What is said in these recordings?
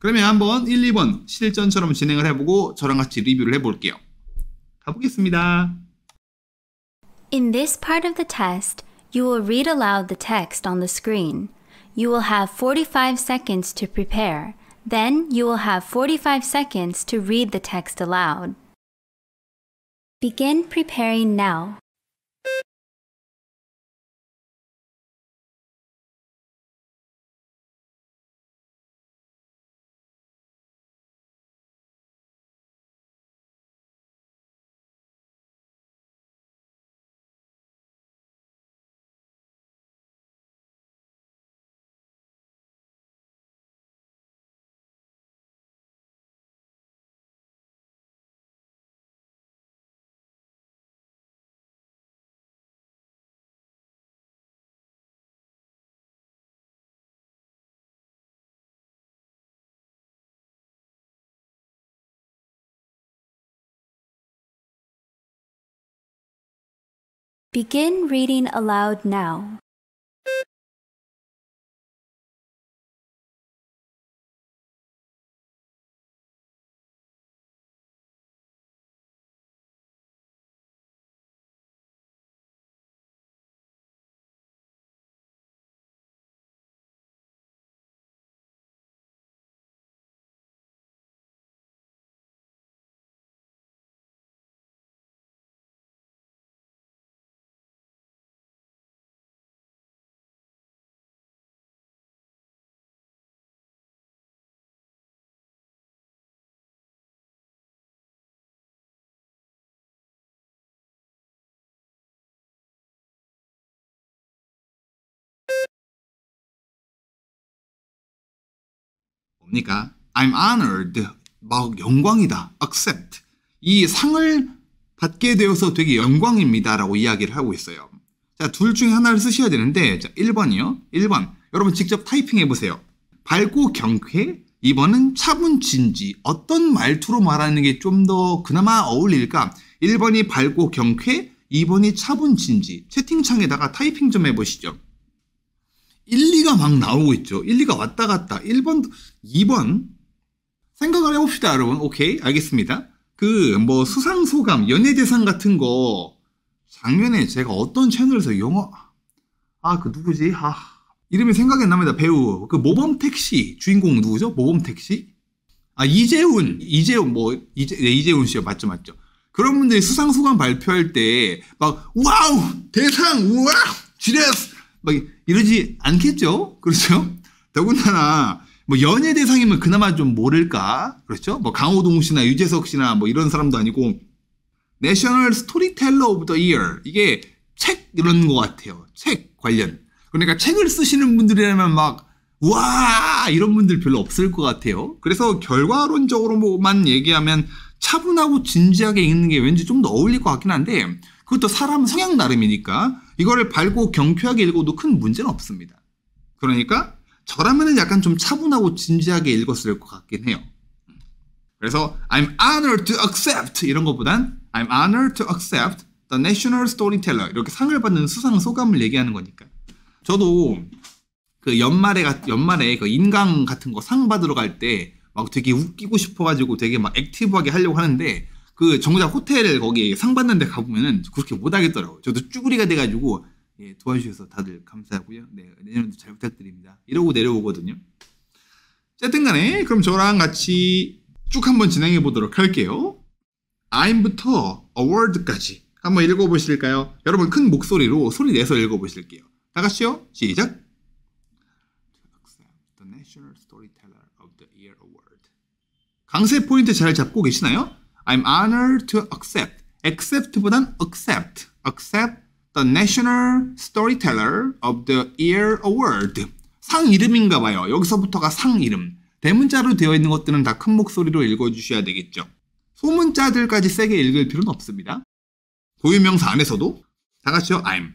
그러면 한번 1, 2번 실전처럼 진행을 해보고 저랑 같이 리뷰를 해볼게요. 가보겠습니다. In this part of the test, you will read aloud the text on the screen. You will have 45 seconds to prepare. Then you will have 45 seconds to read the text aloud. Begin preparing now. Begin reading aloud now. 뭡니까? I'm honored. 막 영광이다. accept. 이 상을 받게 되어서 되게 영광입니다. 라고 이야기를 하고 있어요. 자, 둘 중에 하나를 쓰셔야 되는데, 자, 1번이요. 1번. 여러분 직접 타이핑 해보세요. 밝고 경쾌. 2번은 차분진지. 어떤 말투로 말하는 게 좀 더 그나마 어울릴까? 1번이 밝고 경쾌. 2번이 차분진지. 채팅창에다가 타이핑 좀 해보시죠. 1, 2가 막 나오고 있죠. 1, 2가 왔다 갔다. 1번, 2번. 생각을 해봅시다, 여러분. 오케이, 알겠습니다. 뭐 수상소감, 연예대상 같은 거 작년에 제가 어떤 채널에서 영화 누구지? 이름이 생각이 안 납니다. 배우 모범택시 주인공 누구죠? 모범택시? 이재훈 씨요. 맞죠. 그런 분들이 수상소감 발표할 때 막 와우 대상 우와 지레스 막 이러지 않겠죠? 그렇죠? 더군다나 뭐 연예대상이면 그나마 좀 모를까? 그렇죠? 뭐 강호동 씨나 유재석 씨나 뭐 이런 사람도 아니고 내셔널 스토리텔러 오브 더 이어 이게 책 이런 것 같아요. 책 관련. 그러니까 책을 쓰시는 분들이라면 막 와 이런 분들 별로 없을 것 같아요. 그래서 결과론적으로만 얘기하면 차분하고 진지하게 읽는 게 왠지 좀 더 어울릴 것 같긴 한데 그것도 사람 성향 나름이니까 이거를 밝고 경쾌하게 읽어도 큰 문제는 없습니다. 그러니까 저라면은 약간 좀 차분하고 진지하게 읽었을 것 같긴 해요. 그래서 I'm honored to accept 이런 것보단 I'm honored to accept the National Storyteller 이렇게 상을 받는 수상 소감을 얘기하는 거니까. 저도 그 연말에 그 인강 같은 거 상 받으러 갈 때 막 되게 웃기고 싶어가지고 되게 막 액티브하게 하려고 하는데 그 정작 호텔 거기 상 받는 데 가보면은 그렇게 못 하겠더라고요. 저도 쭈구리가 돼가지고 예, 도와주셔서 다들 감사하고요. 네, 내년에도 잘 부탁드립니다. 이러고 내려오거든요. 어쨌든 간에 그럼 저랑 같이 쭉 한번 진행해 보도록 할게요. I'm부터 award까지 한번 읽어보실까요? 여러분 큰 목소리로 소리 내서 읽어보실게요. 다 같이요. 시작. The National Storyteller of the Year Award. 강세 포인트 잘 잡고 계시나요? I'm honored to accept. accept보단 accept. accept the National Storyteller of the Year Award. 상 이름인가 봐요. 여기서부터가 상 이름. 대문자로 되어 있는 것들은 다 큰 목소리로 읽어주셔야 되겠죠. 소문자들까지 세게 읽을 필요는 없습니다. 고유명사 안에서도 다 같이요. I'm.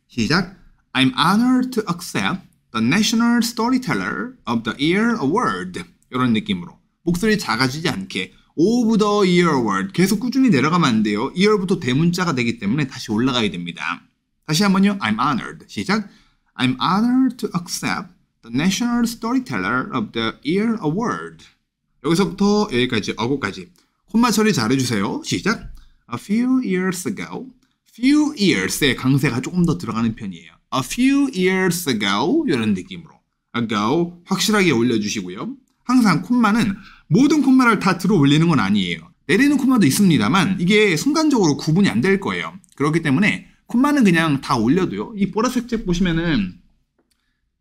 시작. I'm honored to accept the National Storyteller of the Year Award. 이런 느낌으로. 목소리 작아지지 않게. of the Year Award. 계속 꾸준히 내려가면 안 돼요. year부터 대문자가 되기 때문에 다시 올라가야 됩니다. 다시 한번요. I'm honored. 시작. I'm honored to accept the National Storyteller of the Year Award. 여기서부터 여기까지 어구까지 콤마 처리 잘해주세요. 시작. A few years ago. few years의 강세가 조금 더 들어가는 편이에요. A few years ago 이런 느낌으로 ago 확실하게 올려주시고요. 항상 콤마는 모든 콤마를 다 들어 올리는 건 아니에요. 내리는 콤마도 있습니다만 이게 순간적으로 구분이 안 될 거예요. 그렇기 때문에 콤마는 그냥 다 올려도요. 이 보라색 책 보시면은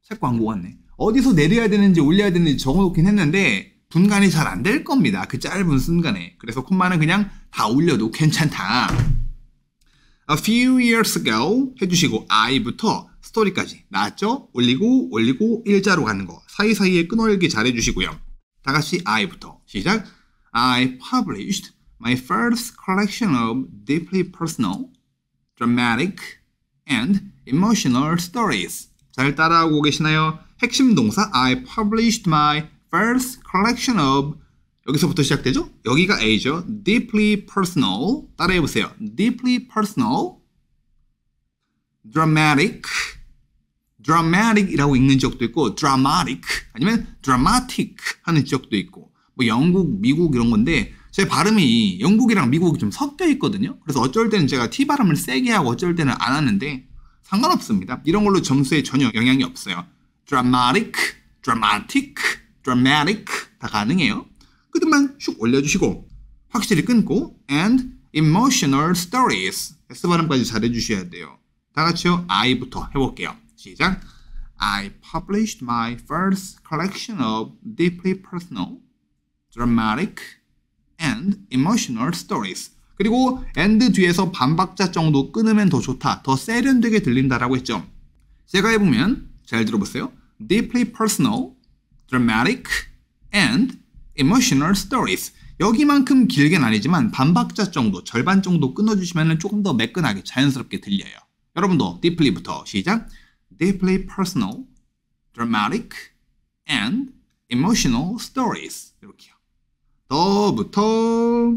책 광고 같네. 어디서 내려야 되는지 올려야 되는지 적어놓긴 했는데 분간이 잘 안 될 겁니다. 그 짧은 순간에. 그래서 콤마는 그냥 다 올려도 괜찮다. A few years ago 해주시고 I부터 스토리까지 나왔죠? 올리고 일자로 가는 거 사이사이에 끊어읽기 잘해주시고요. 다같이 I부터 시작. I published my first collection of deeply personal, dramatic, and emotional stories. 잘 따라하고 계시나요? 핵심 동사 I published my first collection of 여기서부터 시작되죠? 여기가 A죠. Deeply personal. 따라해보세요. Deeply personal, dramatic, dramatic이라고 읽는 지역도 있고 dramatic 아니면 dramatic 하는 지역도 있고 뭐 영국, 미국 이런 건데 제 발음이 영국이랑 미국이 좀 섞여 있거든요. 그래서 어쩔 때는 제가 T 발음을 세게 하고 어쩔 때는 안 하는데 상관없습니다. 이런 걸로 점수에 전혀 영향이 없어요. dramatic, dramatic, dramatic 다 가능해요. 끝만 슉 올려주시고 확실히 끊고 and emotional stories S 발음까지 잘해주셔야 돼요. 다같이요. I부터 해볼게요. 시작. I published my first collection of deeply personal, dramatic, and emotional stories. 그리고 and 뒤에서 반박자 정도 끊으면 더 좋다. 더 세련되게 들린다라고 했죠. 제가 해보면 잘 들어보세요. Deeply personal, dramatic, and emotional stories. 여기만큼 길게는 아니지만 반박자 정도, 절반 정도 끊어주시면 조금 더 매끈하게 자연스럽게 들려요. 여러분도 deeply부터 시작. Deeply personal, dramatic, and emotional stories. 이렇게요. 더부터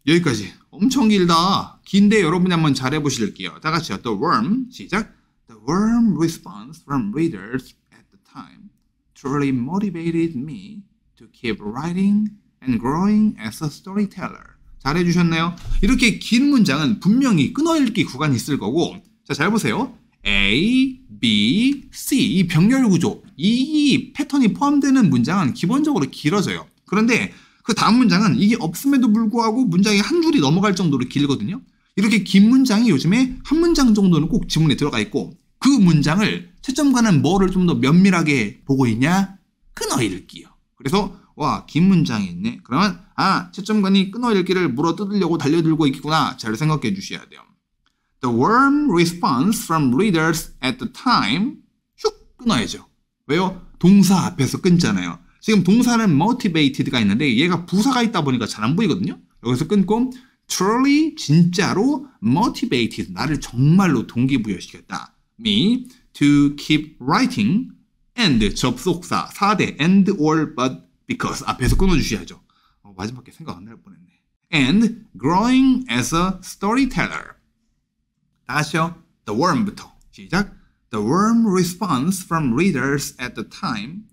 여기까지 엄청 길다. 긴데 여러분이 한번 잘 해보실게요. 다 같이요. The worm 시작. The warm response from readers at the time truly motivated me to keep writing and growing as a storyteller. 잘해주셨나요? 이렇게 긴 문장은 분명히 끊어읽기 구간이 있을 거고 자, 잘 보세요. A, B, C 이 병렬 구조 이 패턴이 포함되는 문장은 기본적으로 길어져요. 그런데 그 다음 문장은 이게 없음에도 불구하고 문장이 한 줄이 넘어갈 정도로 길거든요. 이렇게 긴 문장이 요즘에 한 문장 정도는 꼭 지문에 들어가 있고 그 문장을 채점관은 뭐를 좀 더 면밀하게 보고 있냐? 끊어읽기요. 그래서 와, 긴 문장이 있네. 그러면 채점관이 끊어읽기를 물어뜯으려고 달려들고 있구나. 잘 생각해 주셔야 돼요. The warm response from readers at the time 슉 끊어야죠. 왜요? 동사 앞에서 끊잖아요. 지금 동사는 motivated가 있는데 얘가 부사가 있다 보니까 잘 안 보이거든요. 여기서 끊고 truly 진짜로 motivated 나를 정말로 동기부여시켰다. Me to keep writing and 접속사 4대 and or but because 앞에서 끊어주셔야죠. 마지막에 생각 안 날 뻔했네. And growing as a storyteller. 다시요. The worm부터 시작. The warm response from readers at the time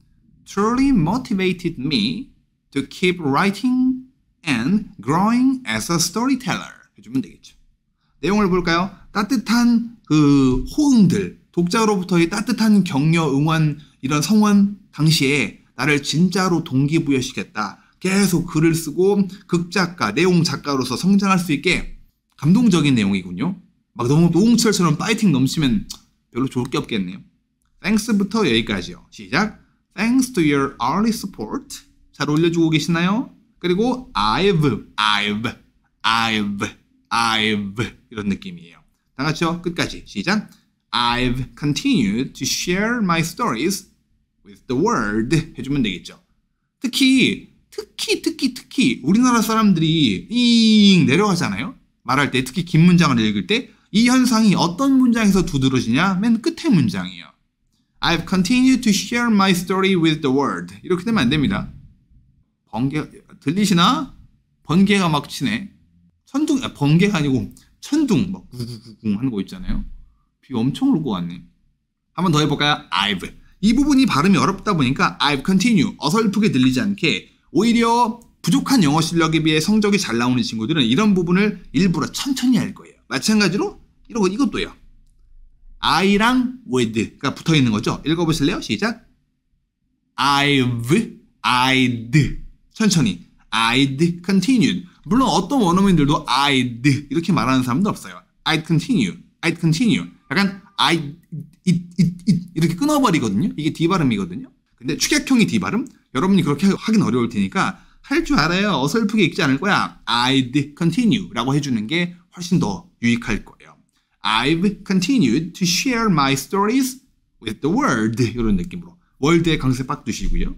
truly motivated me to keep writing and growing as a storyteller. 해주면 되겠죠. 내용을 볼까요? 따뜻한 그 호응들, 독자로부터의 따뜻한 격려, 응원, 이런 성원 당시에 나를 진짜로 동기부여시켰다. 계속 글을 쓰고 극작가, 내용 작가로서 성장할 수 있게 감동적인 내용이군요. 막 너무 노홍철처럼 파이팅 넘치면 별로 좋을 게 없겠네요. Thanks부터 여기까지요. 시작. Thanks to your early support. 잘 올려주고 계시나요? 그리고 I've 이런 느낌이에요. 다 같이요. 끝까지 시작. I've continued to share my stories with the world 해주면 되겠죠. 특히 우리나라 사람들이 잉 내려가잖아요. 말할 때 특히 긴 문장을 읽을 때 이 현상이 어떤 문장에서 두드러지냐? 맨 끝에 문장이에요. I've continued to share my story with the world. 이렇게 되면 안 됩니다. 번개 들리시나? 번개가 막 치네. 번개가 아니고 천둥 막 구구구구 하는 거 있잖아요. 비 엄청 올 것 같네. 한 번 더 해볼까요? I've. 이 부분이 발음이 어렵다 보니까 I've continue 어설프게 들리지 않게 오히려 부족한 영어 실력에 비해 성적이 잘 나오는 친구들은 이런 부분을 일부러 천천히 할 거예요. 마찬가지로 이것도요. I랑 with가 붙어 있는 거죠. 읽어보실래요? 시작. I'd 천천히. I'd continued. 물론 어떤 원어민들도 I'd 이렇게 말하는 사람도 없어요. I'd continue. 약간 it 이렇게 끊어버리거든요. 이게 D 발음이거든요. 근데 축약형이 D 발음? 여러분이 그렇게 하긴 어려울 테니까 할 줄 알아요. 어설프게 읽지 않을 거야. I'd continue 라고 해주는 게 훨씬 더 유익할 거예요. I've continued to share my stories with the world. 이런 느낌으로. 월드에 강세 빡 두시고요.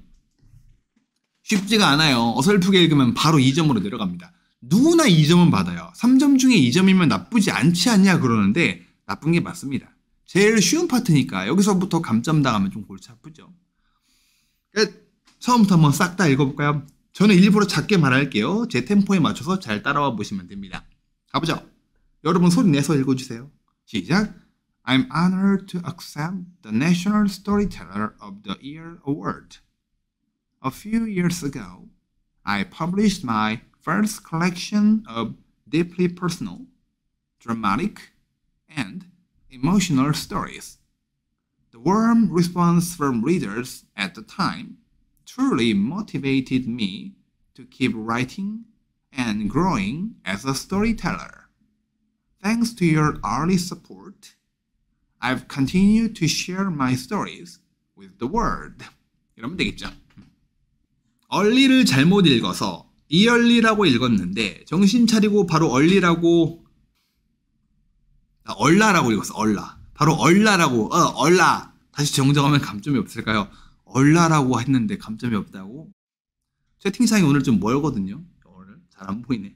쉽지가 않아요. 어설프게 읽으면 바로 2점으로 내려갑니다. 누구나 2점은 받아요. 3점 중에 2점이면 나쁘지 않지 않냐 그러는데 나쁜 게 맞습니다. 제일 쉬운 파트니까 여기서부터 감점 당하면 좀 골치 아프죠. 처음부터 한번 싹 다 읽어볼까요? 저는 일부러 작게 말할게요. 제 템포에 맞춰서 잘 따라와 보시면 됩니다. 가보죠. 여러분 소리 내서 읽어주세요. 시작. I'm honored to accept the National Storyteller of the Year Award. A few years ago, I published my first collection of deeply personal, dramatic, and emotional stories. The warm response from readers at the time truly motivated me to keep writing and growing as a storyteller. Thanks to your early support, I've continued to share my stories with the world. 이러면 되겠죠. 얼리를 잘못 읽어서 이얼리라고 읽었는데 정신 차리고 바로 얼리라고 얼라라고 읽었어. 얼라. 바로 얼라라고 얼라. 다시 정정하면 감점이 없을까요? 얼라라고 했는데 감점이 없다고? 채팅창이 오늘 좀 멀거든요. 오늘 잘 안 보이네.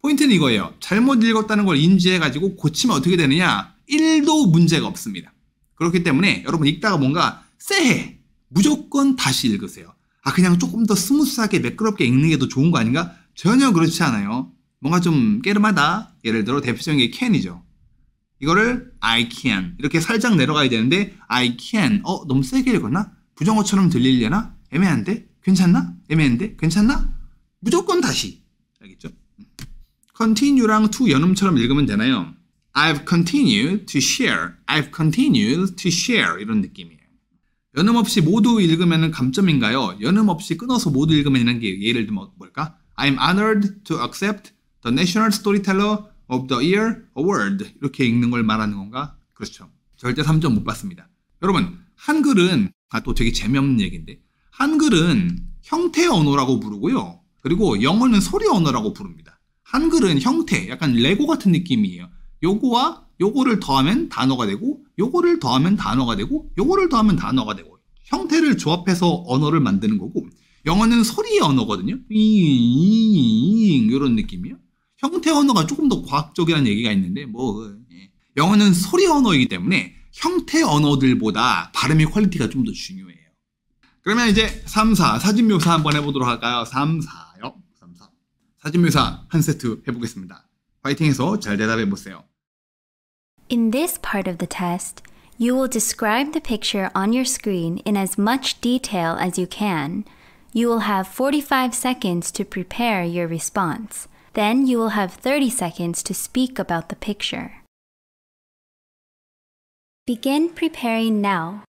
포인트는 이거예요. 잘못 읽었다는 걸 인지해가지고 고치면 어떻게 되느냐? 1도 문제가 없습니다. 그렇기 때문에 여러분 읽다가 뭔가 쎄해. 무조건 다시 읽으세요. 그냥 조금 더 스무스하게 매끄럽게 읽는 게 더 좋은 거 아닌가? 전혀 그렇지 않아요. 뭔가 좀 깨름하다. 예를 들어 대표적인 게 can이죠. 이거를 I can 이렇게 살짝 내려가야 되는데 I can 너무 세게 읽었나? 부정어처럼 들리려나? 애매한데? 괜찮나? 애매한데? 괜찮나? 무조건 다시. 알겠죠? continue랑 to 연음처럼 읽으면 되나요? I've continued to share. I've continued to share. 이런 느낌이에요. 연음 없이 모두 읽으면 감점인가요? 연음 없이 끊어서 모두 읽으면 이런 게 예를 들면 뭘까? I'm honored to accept the National Storyteller of the Year Award. 이렇게 읽는 걸 말하는 건가? 그렇죠. 절대 3점 못 받습니다. 여러분, 한글은 또 되게 재미없는 얘기인데 한글은 형태 언어라고 부르고요. 그리고 영어는 소리 언어라고 부릅니다. 한글은 형태, 약간 레고 같은 느낌이에요. 요거와 요거를 더하면 단어가 되고 요거를 더하면 단어가 되고 요거를 더하면 단어가 되고 형태를 조합해서 언어를 만드는 거고 영어는 소리의 언어거든요. 이런 느낌이요. 형태 언어가 조금 더 과학적이라는 얘기가 있는데 영어는 소리 언어이기 때문에 형태 언어들보다 발음의 퀄리티가 좀 더 중요해요. 그러면 이제 3, 4 사진 묘사 한번 해보도록 할까요? 3, 4요. 3, 4 사진 묘사 한 세트 해보겠습니다. 파이팅해서 잘 대답해보세요. In this part of the test, you will describe the picture on your screen in as much detail as you can. You will have 45 seconds to prepare your response. Then you will have 30 seconds to speak about the picture. Begin preparing now.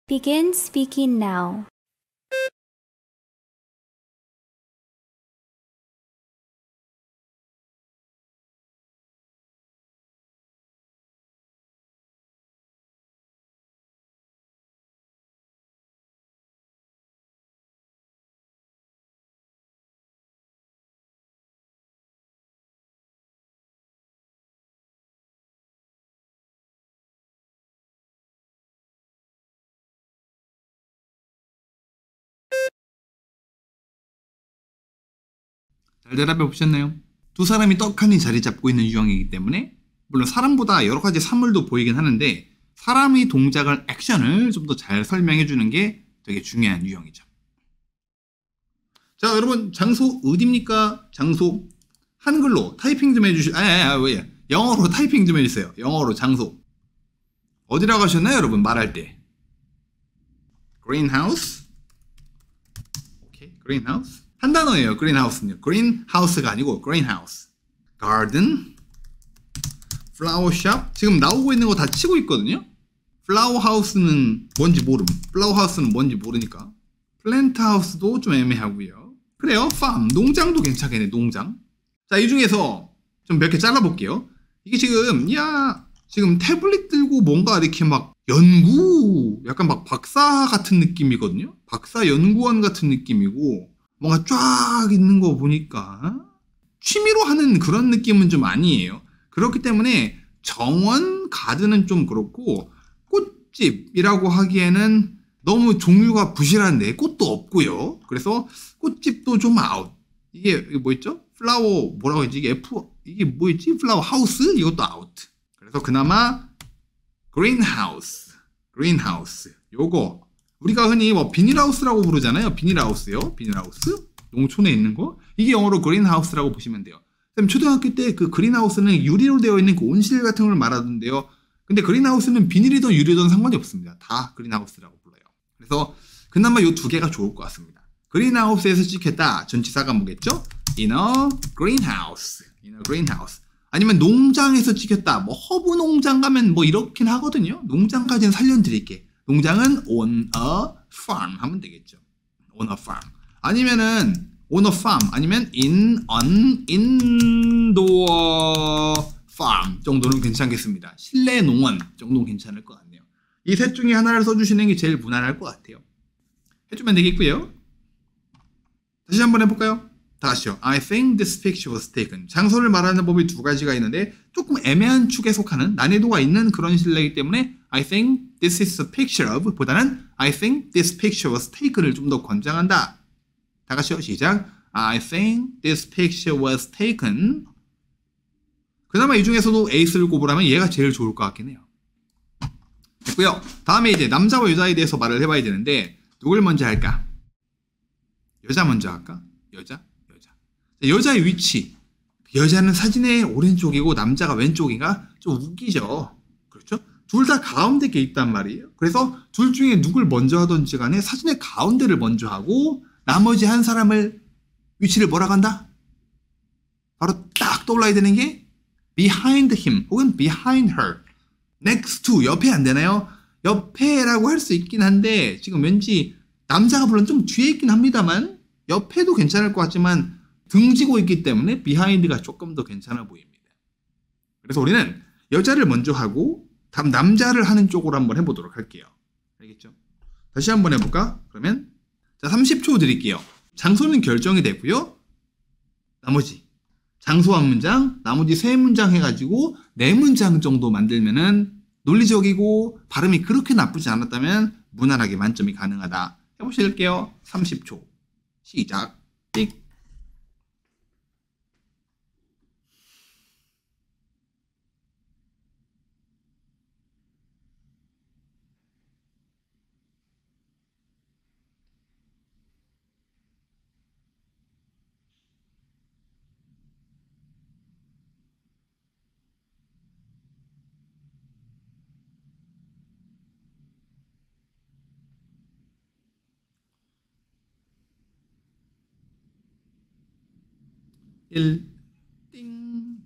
Begin speaking now. 잘 대답해 보셨나요? 두 사람이 떡하니 자리 잡고 있는 유형이기 때문에 물론 사람보다 여러 가지 사물도 보이긴 하는데 사람의 동작을 액션을 좀 더 잘 설명해 주는 게 되게 중요한 유형이죠. 자, 여러분 장소 어디입니까? 장소 한글로 타이핑 좀 해주시고 왜 영어로 타이핑 좀 해주세요. 영어로 장소 어디라고 하셨나요, 여러분? 말할 때 greenhouse. 오케이, greenhouse 한 단어예요. greenhouse는요. greenhouse가 아니고 greenhouse. garden, flower shop. 지금 나오고 있는 거 다 치고 있거든요. flower house는 뭔지 모름. flower house는 뭔지 모르니까. plant house도 좀 애매하고요. 그래요. farm, 농장도 괜찮겠네. 농장. 자, 이 중에서 좀 몇 개 잘라볼게요. 이게 지금 태블릿 들고 뭔가 이렇게 막 연구, 약간 막 박사 같은 느낌이거든요. 박사 연구원 같은 느낌이고 뭔가 쫙 있는 거 보니까 취미로 하는 그런 느낌은 좀 아니에요. 그렇기 때문에 정원 가드는 좀 그렇고 꽃집이라고 하기에는 너무 종류가 부실한데 꽃도 없고요. 그래서 꽃집도 좀 아웃. 이게 뭐 있죠? 플라워 뭐라고 했지? 이게 뭐 있지? 플라워 하우스? 이것도 아웃. 그래서 그나마 greenhouse. 요거 우리가 흔히 뭐 비닐하우스라고 부르잖아요. 비닐하우스요. 비닐하우스. 농촌에 있는 거. 이게 영어로 greenhouse라고 보시면 돼요. 선생님 초등학교 때 그 greenhouse는 유리로 되어 있는 그 온실 같은 걸 말하던데요. 근데 greenhouse는 비닐이든 유리든 상관이 없습니다. 다 greenhouse라고 불러요. 그래서 그나마 요 두 개가 좋을 것 같습니다. greenhouse에서 찍혔다. 전치사가 뭐겠죠? in a greenhouse. 아니면 농장에서 찍혔다. 뭐 허브 농장 가면 뭐 이렇긴 하거든요. 농장까지는 살려드릴게. 농장은 on a farm 하면 되겠죠. on a farm. 아니면은 on a farm 아니면 in an indoor farm 정도는 괜찮겠습니다. 실내 농원 정도는 괜찮을 것 같네요. 이 셋 중에 하나를 써주시는 게 제일 무난할 것 같아요. 해주면 되겠고요. 다시 한번 해볼까요? 다시요. I think this picture was taken. 장소를 말하는 법이 두 가지가 있는데 조금 애매한 축에 속하는 난이도가 있는 그런 실내이기 때문에 I think this is a picture of 보다는 I think this picture was taken을 좀 더 권장한다. 다 같이요. 시작. I think this picture was taken. 그나마 이 중에서도 에이스를 꼽으라면 얘가 제일 좋을 것 같긴 해요. 됐고요. 다음에 이제 남자와 여자에 대해서 말을 해봐야 되는데 누굴 먼저 할까? 여자 먼저 할까? 여자. 여자의 위치. 여자는 사진의 오른쪽이고 남자가 왼쪽인가? 좀 웃기죠. 그렇죠? 둘 다 가운데 게 있단 말이에요. 그래서 둘 중에 누굴 먼저 하든지 간에 사진의 가운데를 먼저 하고 나머지 한 사람을 위치를 뭐라고 한다? 바로 딱 떠올라야 되는 게 behind him 혹은 behind her. next to 옆에 안 되나요? 옆에라고 할 수 있긴 한데 지금 왠지 남자가 물론 좀 뒤에 있긴 합니다만 옆에도 괜찮을 것 같지만 등지고 있기 때문에 behind가 조금 더 괜찮아 보입니다. 그래서 우리는 여자를 먼저 하고 다음 남자를 하는 쪽으로 한번 해보도록 할게요. 알겠죠? 다시 한번 해볼까? 그러면 자 30초 드릴게요. 장소는 결정이 됐고요. 나머지 장소 한 문장, 나머지 세 문장 해가지고 네 문장 정도 만들면은 논리적이고 발음이 그렇게 나쁘지 않았다면 무난하게 만점이 가능하다. 해보실게요. 30초 시작. 삑. 띵.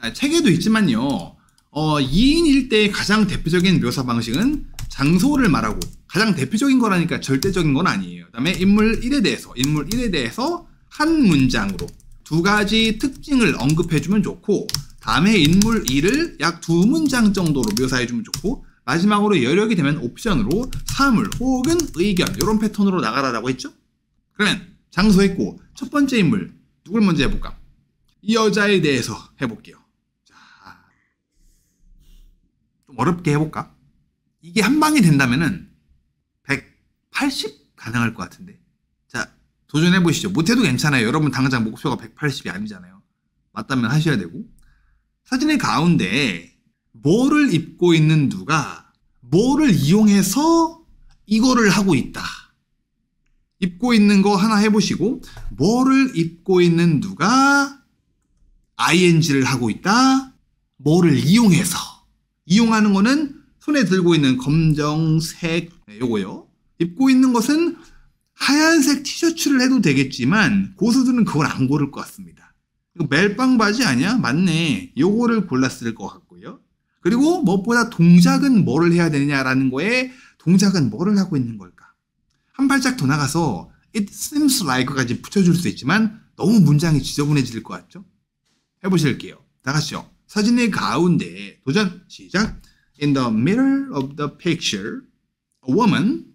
자, 책에도 있지만요. 2인 1대의 가장 대표적인 묘사 방식은 장소를 말하고 가장 대표적인 거라니까 절대적인 건 아니에요. 그 다음에 인물 1에 대해서 한 문장으로 두 가지 특징을 언급해주면 좋고 다음에 인물 2를 약 두 문장 정도로 묘사해주면 좋고 마지막으로 여력이 되면 옵션으로 사물 혹은 의견 이런 패턴으로 나가라라고 했죠? 그러면 장소 했고 첫 번째 인물 누굴 먼저 해볼까? 이 여자에 대해서 해볼게요. 자, 좀 어렵게 해볼까? 이게 한 방에 된다면은 180 가능할 것 같은데. 자, 도전해보시죠. 못해도 괜찮아요. 여러분 당장 목표가 180이 아니잖아요. 맞다면 하셔야 되고. 사진의 가운데 뭐를 입고 있는 누가 뭐를 이용해서 이거를 하고 있다. 입고 있는 거 하나 해보시고 뭐를 입고 있는 누가 ing를 하고 있다. 뭐를 이용해서. 이용하는 거는 손에 들고 있는 검정색 요거요. 입고 있는 것은 하얀색 티셔츠를 해도 되겠지만 고수들은 그걸 안 고를 것 같습니다. 이거 멜빵 바지 아니야? 맞네. 요거를 골랐을 것 같고요. 그리고 무엇보다 동작은 뭐를 해야 되느냐라는 거에 동작은 뭐를 하고 있는 걸까? 한 발짝 더 나가서 it seems like까지 붙여줄 수 있지만 너무 문장이 지저분해질 것 같죠? 해보실게요. 다 같이요. 사진의 가운데 도전 시작. In the middle of the picture, a woman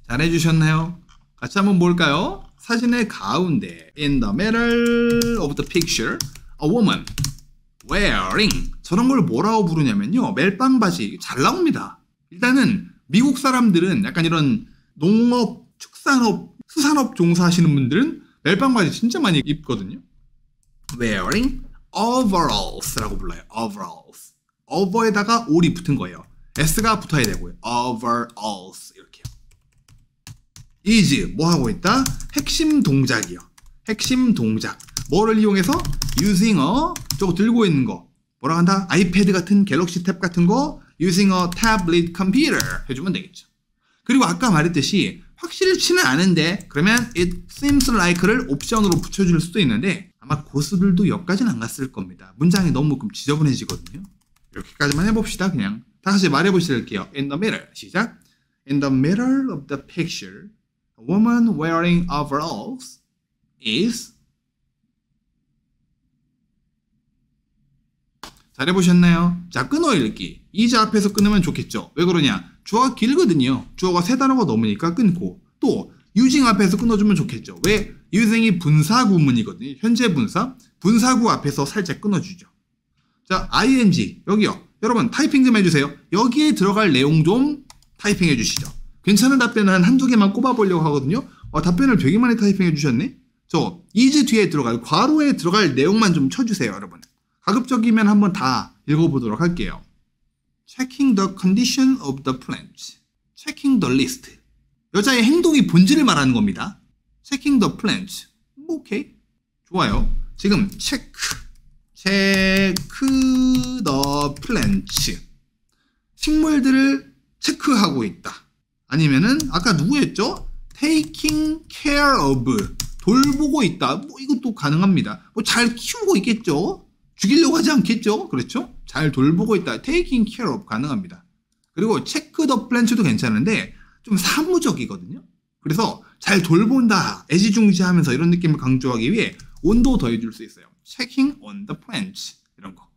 잘해주셨나요? 같이 한번 볼까요? 사진의 가운데 In the middle of the picture, a woman wearing 저런 걸 뭐라고 부르냐면요. 멜빵 바지 잘 나옵니다. 일단은 미국 사람들은 약간 이런 농업, 축산업, 수산업 종사하시는 분들은 멜빵 바지 진짜 많이 입거든요. wearing overalls라고 불러요. overalls. over에다가 all이 붙은 거예요. s가 붙어야 되고요. overalls 이렇게요. is 뭐 하고 있다? 핵심 동작이요. 핵심 동작. 뭐를 이용해서 using a 저거 들고 있는 거 뭐라 한다? 아이패드 같은 갤럭시 탭 같은 거 using a tablet computer 해주면 되겠죠. 그리고 아까 말했듯이 확실치는 않은데 그러면 it seems like를 옵션으로 붙여줄 수도 있는데 아마 고수들도 여기까지는 안 갔을 겁니다. 문장이 너무 지저분해지거든요. 이렇게까지만 해봅시다. 그냥 다 같이 말해보실게요. In the middle 시작. In the middle of the picture, a woman wearing overalls is 잘해보셨나요? 자, 끊어 읽기. is 앞에서 끊으면 좋겠죠. 왜 그러냐? 주어가 길거든요. 주어가 세 단어가 넘으니까 끊고 또 using 앞에서 끊어주면 좋겠죠. 왜? using이 분사구문이거든요. 현재 분사. 분사구 앞에서 살짝 끊어주죠. 자, ing 여기요. 여러분 타이핑 좀 해주세요. 여기에 들어갈 내용 좀 타이핑 해주시죠. 괜찮은 답변은 한두 개만 꼽아보려고 하거든요. 답변을 되게 많이 타이핑 해주셨네. 저 is 뒤에 들어갈 괄호에 들어갈 내용만 좀 쳐주세요. 여러분. 가급적이면 한번 다 읽어보도록 할게요. Checking the condition of the plants. Checking the list. 여자의 행동이 본질을 말하는 겁니다. Checking the plants. 뭐 오케이. 좋아요. 지금 check the plants. 식물들을 체크하고 있다. 아니면은 아까 누구였죠? Taking care of. 돌보고 있다. 뭐 이것도 가능합니다. 뭐 잘 키우고 있겠죠? 죽이려고 하지 않겠죠? 그렇죠? 잘 돌보고 있다. Taking care of 가능합니다. 그리고 check the plants도 괜찮은데 좀 사무적이거든요. 그래서 잘 돌본다. 애지중지하면서 이런 느낌을 강조하기 위해 on도 더해줄 수 있어요. Checking on the plants 이런 거.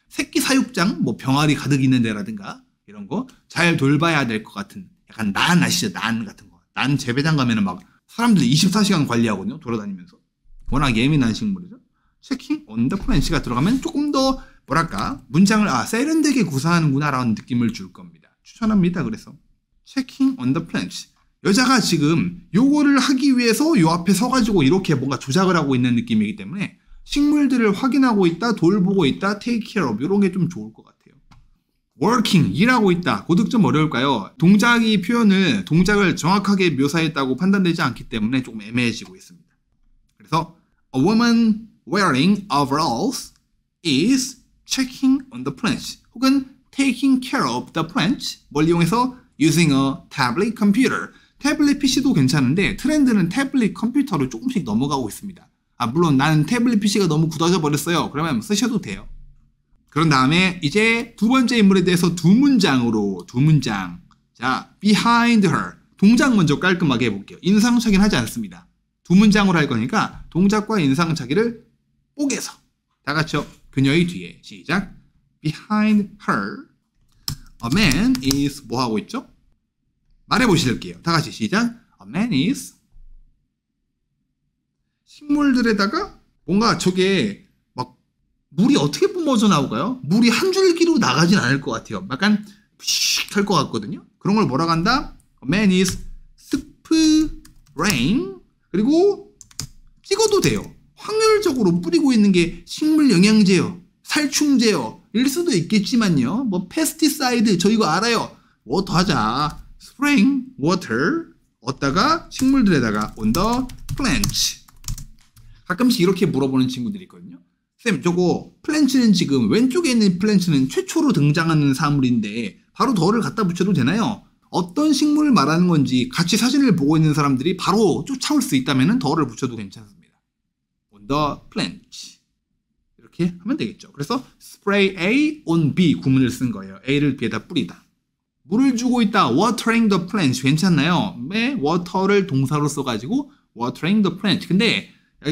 새끼 사육장 뭐 병아리 가득 있는 데라든가 이런 거 잘 돌봐야 될 것 같은 약간 난 아시죠? 난 같은 거. 난 재배장 가면은 막 사람들이 24시간 관리하거든요. 돌아다니면서. 워낙 예민한 식물이죠. Checking on the plants가 들어가면 조금 더 뭐랄까 문장을 세련되게 구사하는구나 라는 느낌을 줄 겁니다. 추천합니다. 그래서 Checking on the plants. 여자가 지금 요거를 하기 위해서 요 앞에 서가지고 이렇게 뭔가 조작을 하고 있는 느낌이기 때문에 식물들을 확인하고 있다, 돌보고 있다, take care of 이런 게 좀 좋을 것 같아요. working, 일하고 있다. 고득 좀 어려울까요? 동작을 정확하게 묘사했다고 판단되지 않기 때문에 조금 애매해지고 있습니다. 그래서 a woman wearing overalls is checking on the plants 혹은 taking care of the plants 뭘 이용해서 using a tablet computer 태블릿 PC도 괜찮은데 트렌드는 태블릿 컴퓨터로 조금씩 넘어가고 있습니다. 물론 나는 태블릿 PC가 너무 굳어져 버렸어요. 그러면 쓰셔도 돼요. 그런 다음에 이제 두 번째 인물에 대해서 두 문장. 자, behind her 동작 먼저 깔끔하게 해볼게요. 인상착의는 하지 않습니다. 두 문장으로 할 거니까 동작과 인상착의를 뽀개서 다 같이요. 그녀의 뒤에 시작. Behind her a man is 뭐 하고 있죠? 말해보실게요. 다 같이 시작. A man is 식물들에다가 뭔가 저게 막 물이 어떻게 뿜어져 나올까요? 물이 한 줄기로 나가진 않을 것 같아요. 약간 휙 할 것 같거든요. 그런 걸 뭐라고 한다? A man is spraying. 그리고 찍어도 돼요. 확률적으로 뿌리고 있는 게 식물 영양제요, 살충제요 일 수도 있겠지만요. 뭐 페스티사이드 저 이거 알아요. 워터 하자. spraying water 얻다가 식물들에다가 on the plants. 가끔씩 이렇게 물어보는 친구들이 있거든요. 쌤, 저거 플랜츠는 지금 왼쪽에 있는 플랜츠는 최초로 등장하는 사물인데 바로 더를 갖다 붙여도 되나요? 어떤 식물을 말하는 건지 같이 사진을 보고 있는 사람들이 바로 쫓아올 수 있다면 더를 붙여도 괜찮습니다. On the plant. 이렇게 하면 되겠죠. 그래서 spray A on B 구문을 쓴 거예요. A를 B에다 뿌리다. 물을 주고 있다. watering the plant. 괜찮나요? 네, water를 동사로 써가지고 watering the plant. 근데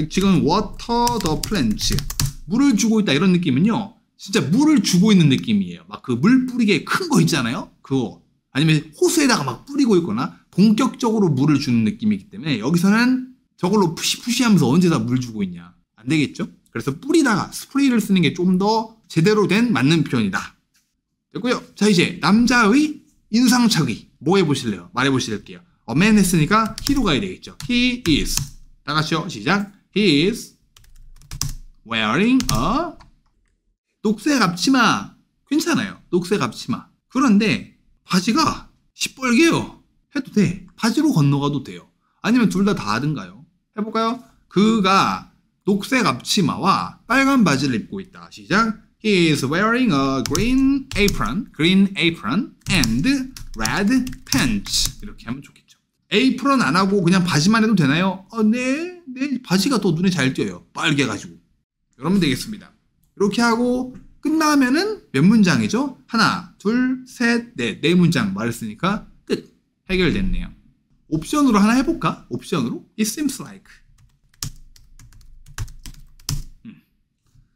지금 water the plant. 물을 주고 있다 이런 느낌은요. 진짜 물을 주고 있는 느낌이에요. 막 그 물 뿌리게 큰 거 있잖아요. 그거. 아니면 호수에다가 막 뿌리고 있거나 본격적으로 물을 주는 느낌이기 때문에 여기서는 저걸로 푸시푸시하면서 언제 다 물 주고 있냐. 안 되겠죠? 그래서 뿌리다가 스프레이를 쓰는 게 좀 더 제대로 된 맞는 표현이다. 됐고요. 자, 이제 남자의 인상착의 뭐 해보실래요? 말해보실게요. man 했으니까 he로 가야 되겠죠. He is. 다 같이요. 시작. He is wearing a 녹색 앞치마. 괜찮아요. 녹색 앞치마. 그런데 바지가 시뻘개요. 해도 돼. 바지로 건너가도 돼요. 아니면 둘 다 하든가요. 해볼까요? 그가 녹색 앞치마와 빨간 바지를 입고 있다. 시작. He is wearing a green apron and red pants. 이렇게 하면 좋겠죠. 에이프런 안 하고 그냥 바지만 해도 되나요? 네. 바지가 더 눈에 잘 띄어요. 빨개가지고. 이러면 되겠습니다. 이렇게 하고 끝나면은 몇 문장이죠? 하나, 둘, 셋, 넷. 네 문장 말했으니까 끝. 해결됐네요. 옵션으로 하나 해볼까? 옵션으로? It seems like.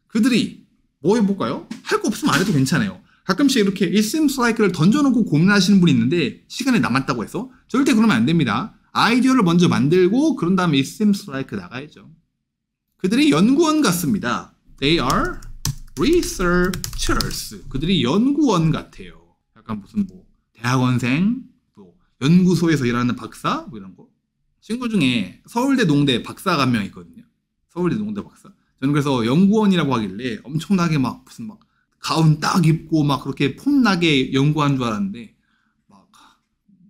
그들이 뭐 해볼까요? 할 거 없으면 안 해도 괜찮아요. 가끔씩 이렇게 It seems like를 던져놓고 고민하시는 분이 있는데 시간이 남았다고 해서 절대 그러면 안 됩니다. 아이디어를 먼저 만들고 그런 다음에 It seems like 나가야죠. 그들이 연구원 같습니다. They are researchers. 그들이 연구원 같아요. 약간 무슨 뭐 대학원생, 또 연구소에서 일하는 박사 뭐 이런 거. 친구 중에 서울대 농대 박사가 한 명 있거든요. 서울대 농대 박사. 저는 그래서 연구원이라고 하길래 엄청나게 막 무슨 막 가운 딱 입고 막 그렇게 폼나게 연구한 줄 알았는데 막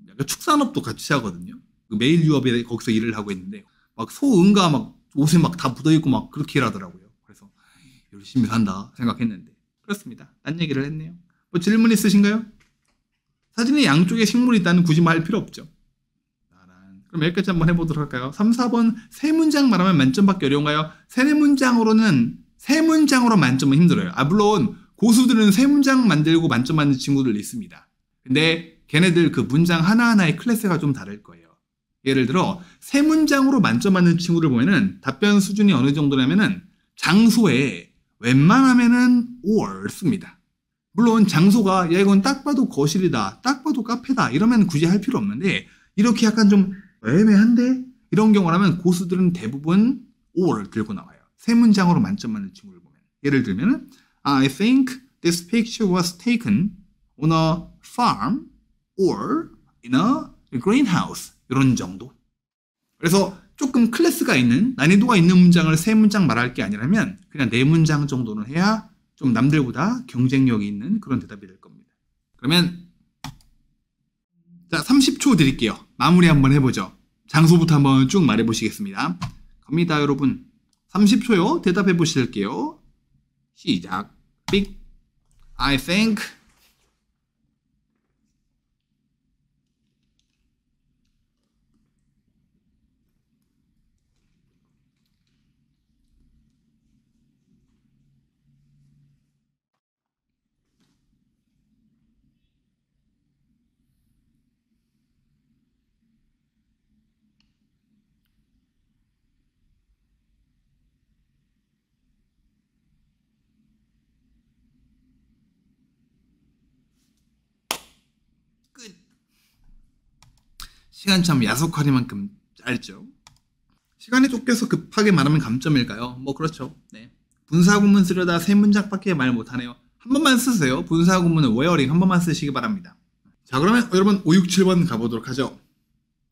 약간 축산업도 같이 하거든요. 그 메일 유업에 거기서 일을 하고 있는데 막 소은가 막 옷에 막 다 묻어있고 막 그렇게 일하더라고요. 그래서 열심히 산다 생각했는데 그렇습니다. 딴 얘기를 했네요. 뭐 질문 있으신가요? 사진에 양쪽에 식물이 있다는 굳이 말 필요 없죠. 그럼 여기까지 한번 해보도록 할까요? 3, 4번 세 문장 말하면 만점 받기 어려운가요? 세 문장으로 만점은 힘들어요. 물론 고수들은 세 문장 만들고 만점 받는 친구들 있습니다. 근데 걔네들 그 문장 하나하나의 클래스가 좀 다를 거예요. 예를 들어 세 문장으로 만점 받는 친구들 보면은 답변 수준이 어느 정도냐면은 장소에 웬만하면은 or 씁니다. 물론 장소가 야 이건 딱 봐도 거실이다, 딱 봐도 카페다 이러면 굳이 할 필요 없는데 이렇게 약간 좀 애매한데? 이런 경우라면 고수들은 대부분 or 들고 나와요. 세 문장으로 만점 받는 친구를 보면. 예를 들면 I think this picture was taken on a farm or in a greenhouse. 이런 정도. 그래서 조금 클래스가 있는, 난이도가 있는 문장을 세 문장 말할 게 아니라면 그냥 네 문장 정도는 해야 좀 남들보다 경쟁력이 있는 그런 대답이 될 겁니다. 그러면 자, 30초 드릴게요. 마무리 한번 해보죠. 장소부터 한번 쭉 말해보시겠습니다. 갑니다, 여러분. 30초요. 대답해 보실게요. 시작. Big. I think. 끝. 시간 참 야속하리만큼 짧죠. 시간이 쫓겨서 급하게 말하면 감점일까요? 뭐 그렇죠. 네. 분사구문 쓰려다 세 문장밖에 말 못하네요. 한 번만 쓰세요. 분사구문은 wearing 한 번만 쓰시기 바랍니다. 자, 그러면 여러분 5, 6, 7번 가보도록 하죠.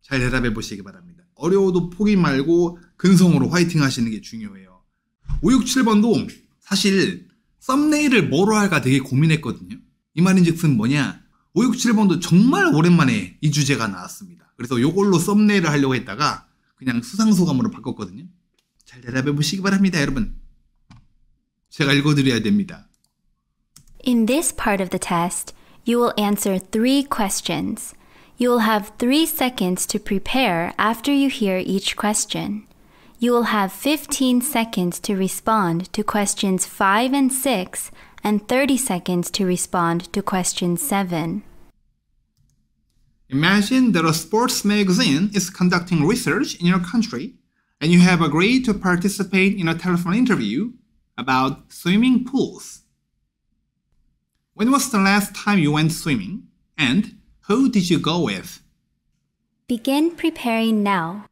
잘 대답해 보시기 바랍니다. 어려워도 포기 말고 근성으로 화이팅 하시는 게 중요해요. 5, 6, 7번도 사실 썸네일을 뭐로 할까 되게 고민했거든요. 이 말인즉슨 뭐냐, 5, 6, 7번도 정말 오랜만에 이 주제가 나왔습니다. 그래서 이걸로 썸네일을 하려고 했다가 그냥 수상소감으로 바꿨거든요. 잘 대답해 보시기 바랍니다, 여러분. 제가 읽어드려야 됩니다. In this part of the test, you will answer 3 questions. You will have 3 seconds to prepare after you hear each question. You will have 15 seconds to respond to questions 5 and 6 and 30 seconds to respond to question 7. Imagine that a sports magazine is conducting research in your country and you have agreed to participate in a telephone interview about swimming pools. When was the last time you went swimming and who did you go with? Begin preparing now.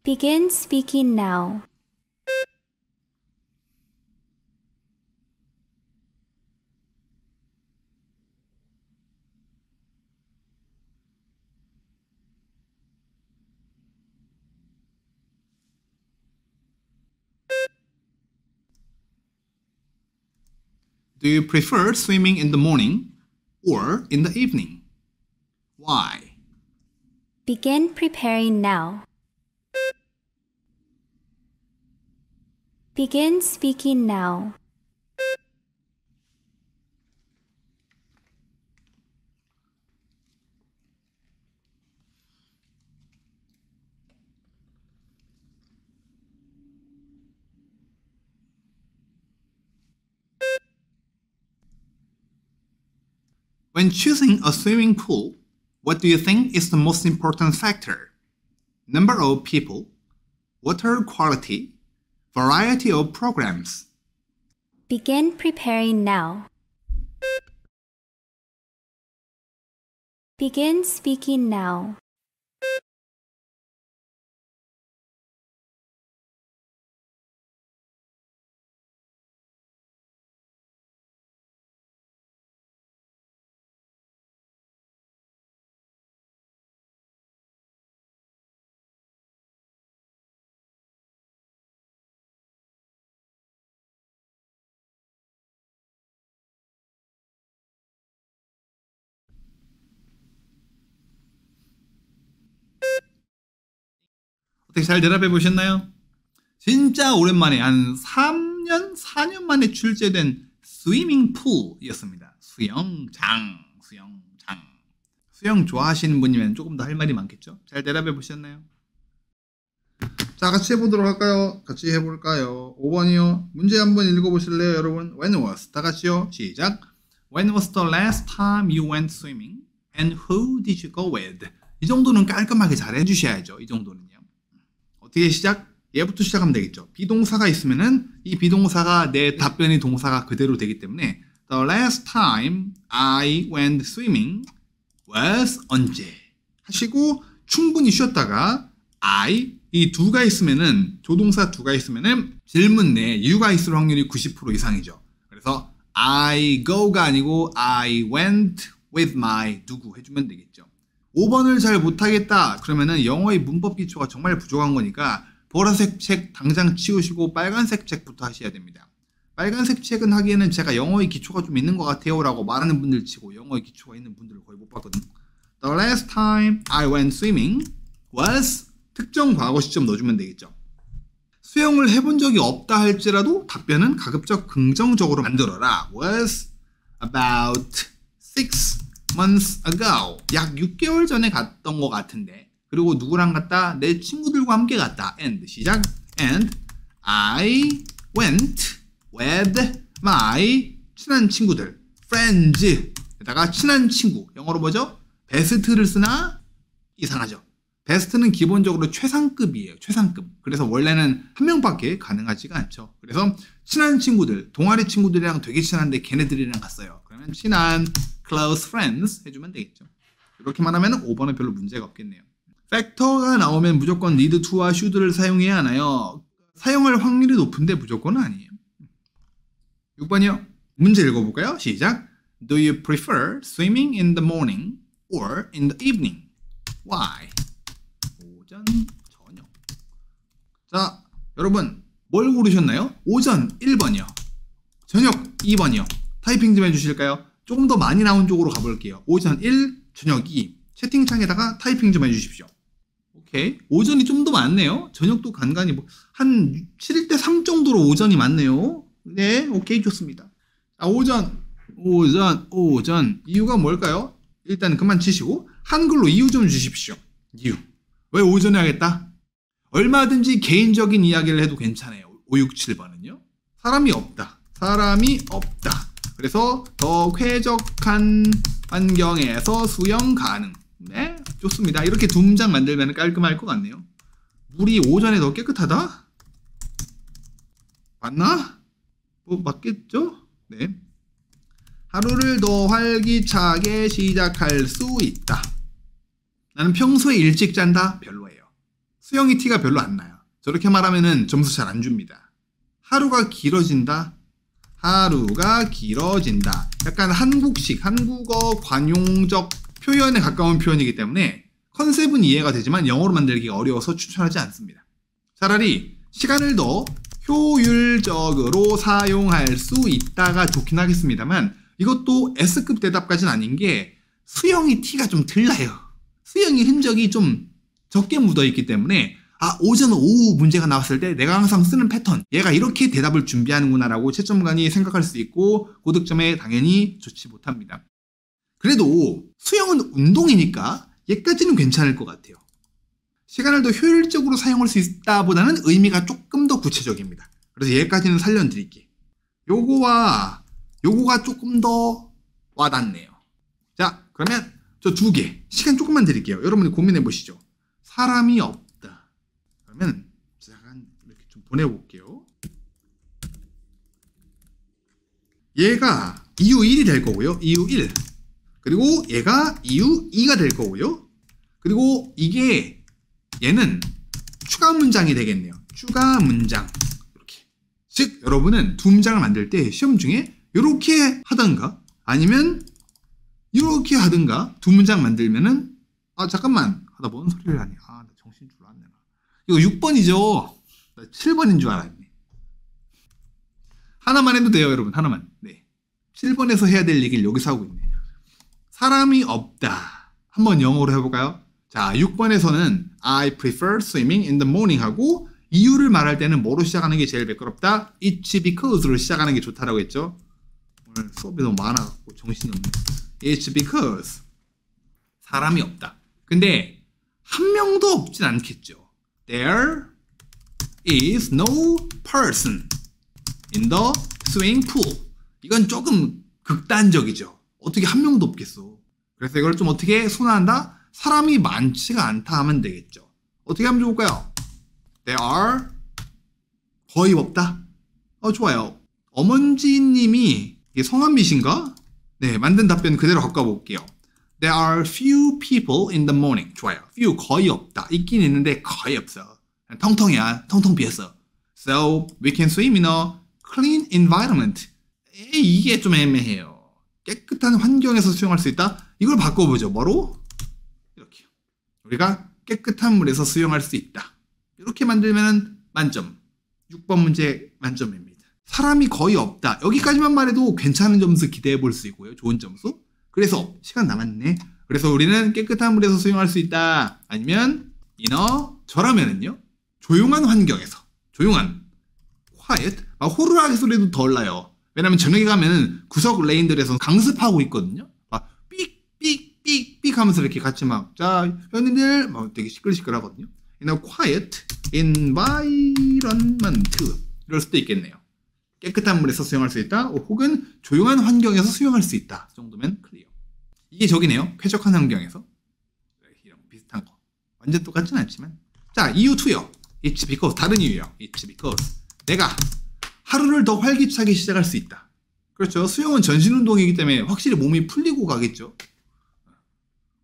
Begin speaking now. Do you prefer swimming in the morning or in the evening? Why? Begin preparing now. Begin speaking now. When choosing a swimming pool, what do you think is the most important factor? Number of people, water quality, variety of programs. Begin preparing now. Begin speaking now. 어떻게 잘 대답해 보셨나요? 진짜 오랜만에 한 3년, 4년 만에 출제된 스위밍 풀이었습니다. 수영장. 수영 좋아하시는 분이면 조금 더 할 말이 많겠죠? 잘 대답해 보셨나요? 자, 같이 해보도록 할까요? 같이 해볼까요? 5번이요. 문제 한번 읽어보실래요, 여러분? When was? 다 같이요. 시작. When was the last time you went swimming? And who did you go with? 이 정도는 깔끔하게 잘 해주셔야죠. 이 정도는요. 어떻게 시작? 얘부터 시작하면 되겠죠. 비동사가 있으면은 이 비동사가 내 답변의 동사가 그대로 되기 때문에 The last time I went swimming was 언제? 하시고 충분히 쉬었다가 I 이 두가 있으면은 조동사 두가 있으면은 질문 내에 you가 있을 확률이 90% 이상이죠. 그래서 I go가 아니고 I went with my 누구 해주면 되겠죠. 5번을 잘 못하겠다 그러면은 영어의 문법 기초가 정말 부족한 거니까 보라색 책 당장 치우시고 빨간색 책부터 하셔야 됩니다. 빨간색 책은 하기에는 제가 영어의 기초가 좀 있는 것 같아요 라고 말하는 분들 치고 영어의 기초가 있는 분들을 거의 못 봤거든요. The last time I went swimming was 특정 과거 시점 넣어주면 되겠죠. 수영을 해본 적이 없다 할지라도 답변은 가급적 긍정적으로 만들어라. was about 6 months ago. 약 6개월 전에 갔던 것 같은데. 그리고 누구랑 갔다? 내 친구들과 함께 갔다. And 시작. And I went with my 친한 친구들. friends. 에다가 친한 친구. 영어로 뭐죠? 베스트를 쓰나? 이상하죠. 베스트는 기본적으로 최상급이에요. 최상급. 그래서 원래는 한 명밖에 가능하지가 않죠. 그래서 친한 친구들, 동아리 친구들이랑 되게 친한데 걔네들이랑 갔어요. 그러면 친한 close friends 해주면 되겠죠. 이렇게만 하면 5번은 별로 문제가 없겠네요. 팩터가 나오면 무조건 need to와 should를 사용해야 하나요? 사용할 확률이 높은데 무조건은 아니에요. 6번이요. 문제 읽어볼까요? 시작. Do you prefer swimming in the morning or in the evening? Why? 오전, 저녁. 자, 여러분 뭘 고르셨나요? 오전 1번이요. 저녁 2번이요. 타이핑 좀 해주실까요? 조금 더 많이 나온 쪽으로 가볼게요. 오전 1, 저녁 2. 채팅창에다가 타이핑 좀 해주십시오. 오케이. 오전이 좀 더 많네요. 저녁도 간간히 한 7대 3 정도로 오전이 많네요. 네, 오케이, 좋습니다. 자, 오전. 이유가 뭘까요? 일단 그만 치시고 한글로 이유 좀 주십시오. 이유. 왜 오전에 하겠다? 얼마든지 개인적인 이야기를 해도 괜찮아요. 5, 6, 7번은요. 사람이 없다. 그래서 더 쾌적한 환경에서 수영 가능. 네, 좋습니다. 이렇게 두 문장 만들면 깔끔할 것 같네요. 물이 오전에 더 깨끗하다? 맞나? 뭐 맞겠죠? 네. 하루를 더 활기차게 시작할 수 있다. 나는 평소에 일찍 잔다? 별로예요. 수영이 티가 별로 안 나요. 저렇게 말하면은 점수 잘 안 줍니다. 하루가 길어진다? 약간 한국식, 한국어 관용적 표현에 가까운 표현이기 때문에 컨셉은 이해가 되지만 영어로 만들기가 어려워서 추천하지 않습니다. 차라리 시간을 더 효율적으로 사용할 수 있다가 좋긴 하겠습니다만 이것도 S급 대답까지는 아닌 게 수영이 티가 좀 덜 나요. 수영이 흔적이 좀 적게 묻어있기 때문에 오전, 오후 문제가 나왔을 때 내가 항상 쓰는 패턴, 얘가 이렇게 대답을 준비하는구나 라고 채점관이 생각할 수 있고 고득점에 당연히 좋지 못합니다. 그래도 수영은 운동이니까 얘까지는 괜찮을 것 같아요. 시간을 더 효율적으로 사용할 수 있다 보다는 의미가 조금 더 구체적입니다. 그래서 얘까지는 살려드릴게요. 요거가 조금 더 와닿네요. 자, 그러면 저 2개 시간 조금만 드릴게요. 여러분이 고민해 보시죠. 사람이 없다. 그러면 잠깐 이렇게 좀 보내볼게요. 얘가 이유 1이 될 거고요. 이유 1. 그리고 얘가 이유 2가 될 거고요. 그리고 얘는 추가 문장이 되겠네요. 추가 문장. 이렇게. 즉, 여러분은 두 문장을 만들 때 시험 중에 이렇게 하던가 아니면 이렇게 하든가 두 문장 만들면은 잠깐만 나 뭔 소리를 하냐. 나 정신 줄 알았네. 이거 6번이죠. 나 7번인 줄 알았네. 하나만 해도 돼요, 여러분. 하나만. 네. 7번에서 해야 될 얘기를 여기서 하고 있네. 사람이 없다. 한번 영어로 해볼까요? 자, 6번에서는 I prefer swimming in the morning 하고 이유를 말할 때는 뭐로 시작하는 게 제일 매끄럽다? It's because로 시작하는 게 좋다라고 했죠. 오늘 수업이 너무 많아갖고 정신이 없네. It's because 사람이 없다. 근데 한 명도 없진 않겠죠. There is no person in the swimming pool. 이건 조금 극단적이죠. 어떻게 한 명도 없겠어. 그래서 이걸 좀 어떻게 순화한다? 사람이 많지가 않다 하면 되겠죠. 어떻게 하면 좋을까요? There are 거의 없다. 좋아요. 엄원지님이 성함 미신가? 네, 만든 답변 그대로 바꿔볼게요. There are few people in the morning. 좋아요. few 거의 없다. 있긴 있는데 거의 없어. 텅텅이야. 텅텅 비었어. So we can swim in a clean environment. 이게 좀 애매해요. 깨끗한 환경에서 수영할 수 있다? 이걸 바꿔보죠. 뭐로? 이렇게. 우리가 깨끗한 물에서 수영할 수 있다. 이렇게 만들면 만점. 6번 문제 만점입니다. 사람이 거의 없다. 여기까지만 말해도 괜찮은 점수 기대해 볼 수 있고요. 좋은 점수. 그래서 시간 남았네. 그래서 우리는 깨끗한 물에서 수영할 수 있다. 아니면 저라면은요. 조용한 환경에서. 조용한. quiet. 호루라기 소리도 덜 나요. 왜냐면 저녁에 가면은 구석 레인들에서 강습하고 있거든요. 막 삑삑삑삑 하면서 이렇게 같이 자, 회원님들 되게 시끌시끌하거든요. quiet environment 이럴 수도 있겠네요. 깨끗한 물에서 수영할 수 있다. 혹은 조용한 환경에서 수영할 수 있다. 정도면 클리어. 이게 저기네요. 쾌적한 환경에서. 이런 비슷한 거. 완전 똑같진 않지만. 자, 이유 2요. It's because. 다른 이유요. It's because. 내가 하루를 더 활기차게 시작할 수 있다. 그렇죠. 수영은 전신 운동이기 때문에 확실히 몸이 풀리고 가겠죠.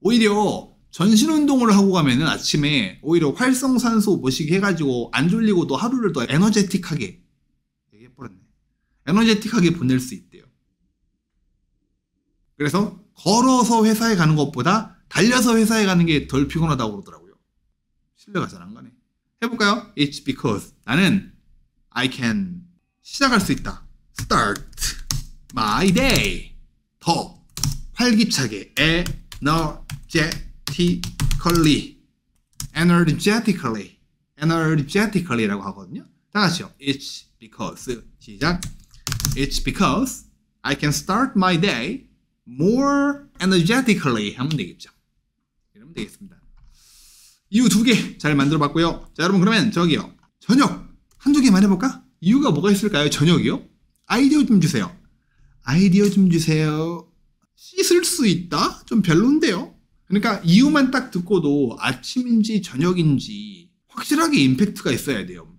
오히려 전신 운동을 하고 가면은 아침에 오히려 활성산소 뭐시기 해가지고 안 졸리고 또 하루를 더 에너제틱하게 얘기해버렸네. 에너제틱하게 보낼 수 있대요. 그래서 걸어서 회사에 가는 것보다 달려서 회사에 가는 게 덜 피곤하다고 그러더라고요. 신뢰가 잘 안 가네. 해볼까요? It's because 나는 I can 시작할 수 있다. Start my day 더 활기차게 energetically라고 하거든요. 다 같이요. It's because 시작. It's because I can start my day more energetically 하면 되겠죠. 이러면 되겠습니다. 이유 2개 잘 만들어 봤고요. 자, 여러분 그러면 저기요. 저녁 한두 개만 해볼까? 이유가 뭐가 있을까요? 저녁이요? 아이디어 좀 주세요. 아이디어 좀 주세요. 씻을 수 있다? 좀 별론데요? 그러니까 이유만 딱 듣고도 아침인지 저녁인지 확실하게 임팩트가 있어야 돼요.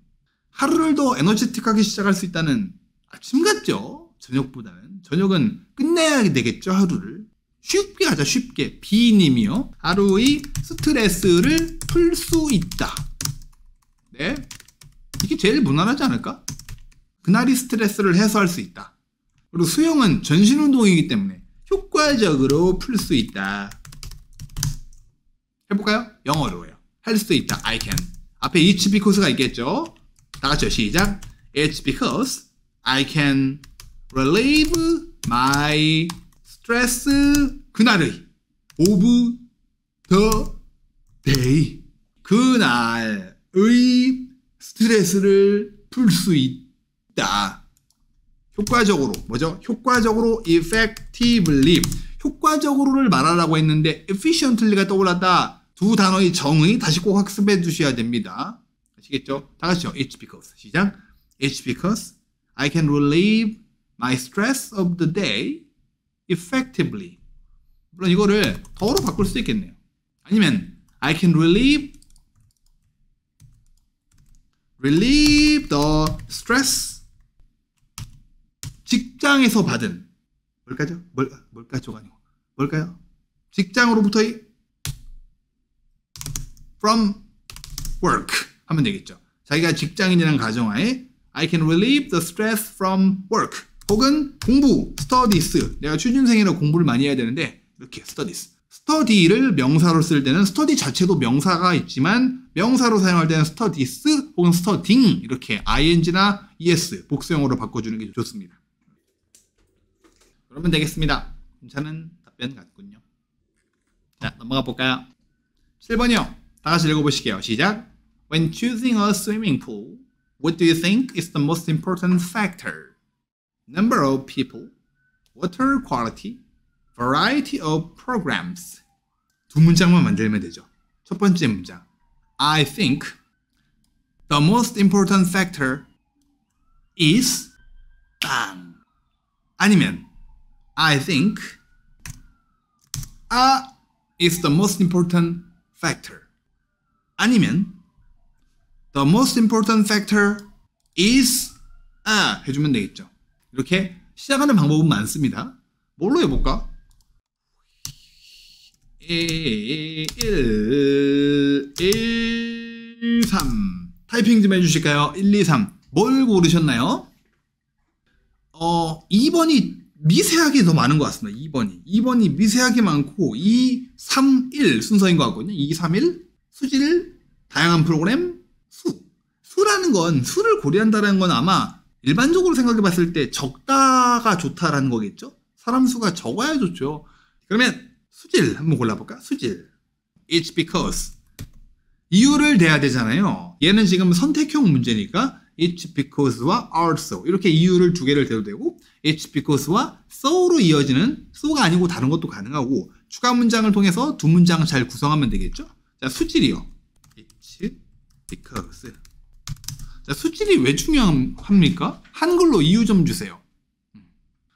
하루를 더 에너제틱하게 시작할 수 있다는 아침 같죠? 저녁보다는. 저녁은 끝내야 되겠죠, 하루를. 쉽게 하자, 쉽게. B님이요. 하루의 스트레스를 풀 수 있다. 네. 이게 제일 무난하지 않을까? 그날이 스트레스를 해소할 수 있다. 그리고 수영은 전신 운동이기 때문에 효과적으로 풀 수 있다. 해볼까요? 영어로요. 할 수 있다. I can. 앞에 it's because가 있겠죠? 다 같이요. 시작. It's because I can relieve my stress 그날의 of the day 그날의 스트레스를 풀 수 있다. 효과적으로 뭐죠? 효과적으로 effectively 효과적으로를 말하라고 했는데 efficiently가 떠올랐다. 두 단어의 정의 다시 꼭 학습해 두셔야 됩니다. 아시겠죠? 다 같이요. It's because 시작. It's because I can relieve my stress of the day effectively. 물론 이거를 더로 바꿀 수 있겠네요. 아니면 I can relieve the stress 직장에서 받은 뭘까죠? 뭘까죠가 아니고 뭘까요? 직장으로부터의 from work 하면 되겠죠. 자기가 직장인이라는 가정하에 I can relieve the stress from work 혹은 공부, studies 내가 취준생이라 공부를 많이 해야 되는데 이렇게 studies study를 명사로 쓸 때는 study 자체도 명사가 있지만 명사로 사용할 때는 studies 혹은 studying 이렇게 ing나 es 복수형으로 바꿔주는 게 좋습니다. 그러면 되겠습니다. 괜찮은 답변 같군요. 자, 넘어가 볼까요? 7번이요. 다 같이 읽어보실게요. 시작. When choosing a swimming pool, what do you think is the most important factor? Number of people, water quality, variety of programs. 두 문장만 만들면 되죠. 첫 번째 문장. I think the most important factor is 빵. 아니면 I think is the most important factor. 아니면 the most important factor is 해주면 되겠죠. 이렇게 시작하는 방법은 많습니다. 뭘로 해볼까? 1, 3 타이핑 좀 해주실까요? 1, 2, 3 뭘 고르셨나요? 2번이 미세하게 더 많은 것 같습니다. 2번이 미세하게 많고 2, 3, 1 순서인 것 같거든요. 2, 3, 1 수질, 다양한 프로그램, 수라는 건 수를 고려한다는 건 아마 일반적으로 생각해 봤을 때 적다가 좋다라는 거겠죠? 사람 수가 적어야 좋죠. 그러면 수질 한번 골라볼까? 수질. It's because. 이유를 대야 되잖아요. 얘는 지금 선택형 문제니까 It's because와 also 이렇게 이유를 두 개를 대도 되고 It's because와 so로 이어지는 so가 아니고 다른 것도 가능하고 추가 문장을 통해서 두 문장을 잘 구성하면 되겠죠? 자, 수질이요. It's because. 자, 수질이 왜 중요합니까? 한글로 이유 좀 주세요.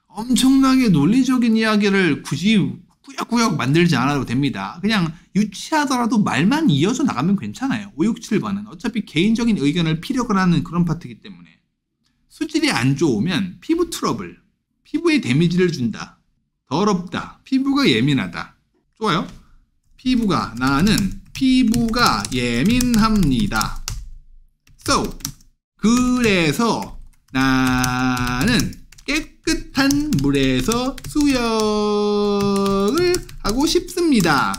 엄청나게 논리적인 이야기를 굳이 꾸역꾸역 만들지 않아도 됩니다. 그냥 유치하더라도 말만 이어져 나가면 괜찮아요. 5, 6, 7번은 어차피 개인적인 의견을 피력을 하는 그런 파트이기 때문에 수질이 안 좋으면 피부 트러블, 피부에 데미지를 준다, 더럽다, 피부가 예민하다. 좋아요. 나는 피부가 예민합니다. So, 그래서 나는 깨끗한 물에서 수영을 하고 싶습니다.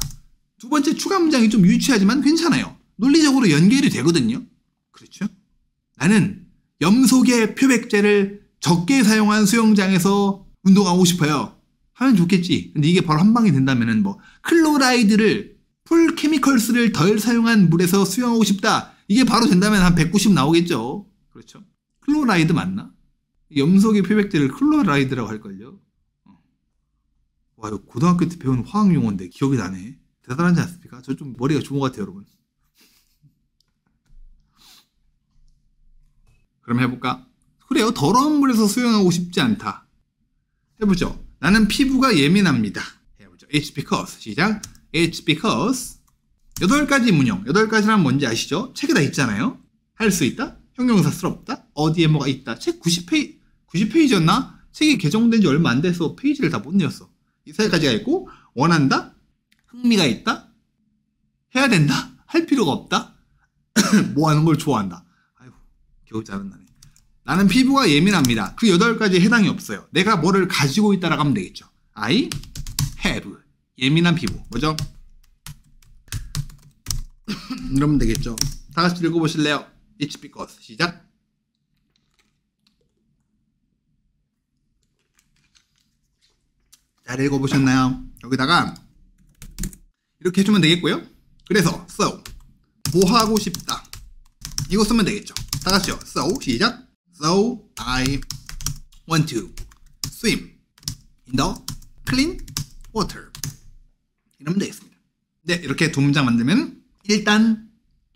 두 번째 추가 문장이 좀 유치하지만 괜찮아요. 논리적으로 연결이 되거든요. 그렇죠? 나는 염소계 표백제를 적게 사용한 수영장에서 운동하고 싶어요. 하면 좋겠지. 근데 이게 바로 한 방이 된다면은 뭐 클로라이드를 풀 케미컬스를 덜 사용한 물에서 수영하고 싶다. 이게 바로 된다면 한 190 나오겠죠. 그렇죠? 클로라이드 맞나? 염소계 표백제를 클로라이드라고 할걸요. 와, 이거 고등학교 때 배운 화학 용어인데 기억이 나네. 대단하지 않습니까? 저 좀 머리가 좋은 것 같아요, 여러분. 그럼 해볼까? 그래요. 더러운 물에서 수영하고 싶지 않다. 해보죠. 나는 피부가 예민합니다. 해보죠. It's because. 시작. It's because. 8가지 문형. 8가지란 뭔지 아시죠? 책에 다 있잖아요. 할 수 있다. 형용사스럽다. 어디에 뭐가 있다. 책 90페이지였나? 책이 개정된 지 얼마 안 돼서 페이지를 다 못 내었어. 이 3가지가 있고, 원한다. 흥미가 있다. 해야 된다. 할 필요가 없다. 뭐 하는 걸 좋아한다. 아이고, 겨우 짜증나네. 나는 피부가 예민합니다. 그 8가지에 해당이 없어요. 내가 뭐를 가지고 있다라고 하면 되겠죠. I have. 예민한 피부. 뭐죠? 이러면 되겠죠. 다 같이 읽어보실래요? It's because. 시작. 잘 읽어보셨나요? 여기다가 이렇게 해주면 되겠고요. 그래서 so 뭐 하고 싶다. 이거 쓰면 되겠죠. 다 같이요. So 시작. So I want to swim in the clean water. 이러면 되겠습니다. 네, 이렇게 두 문장 만들면 일단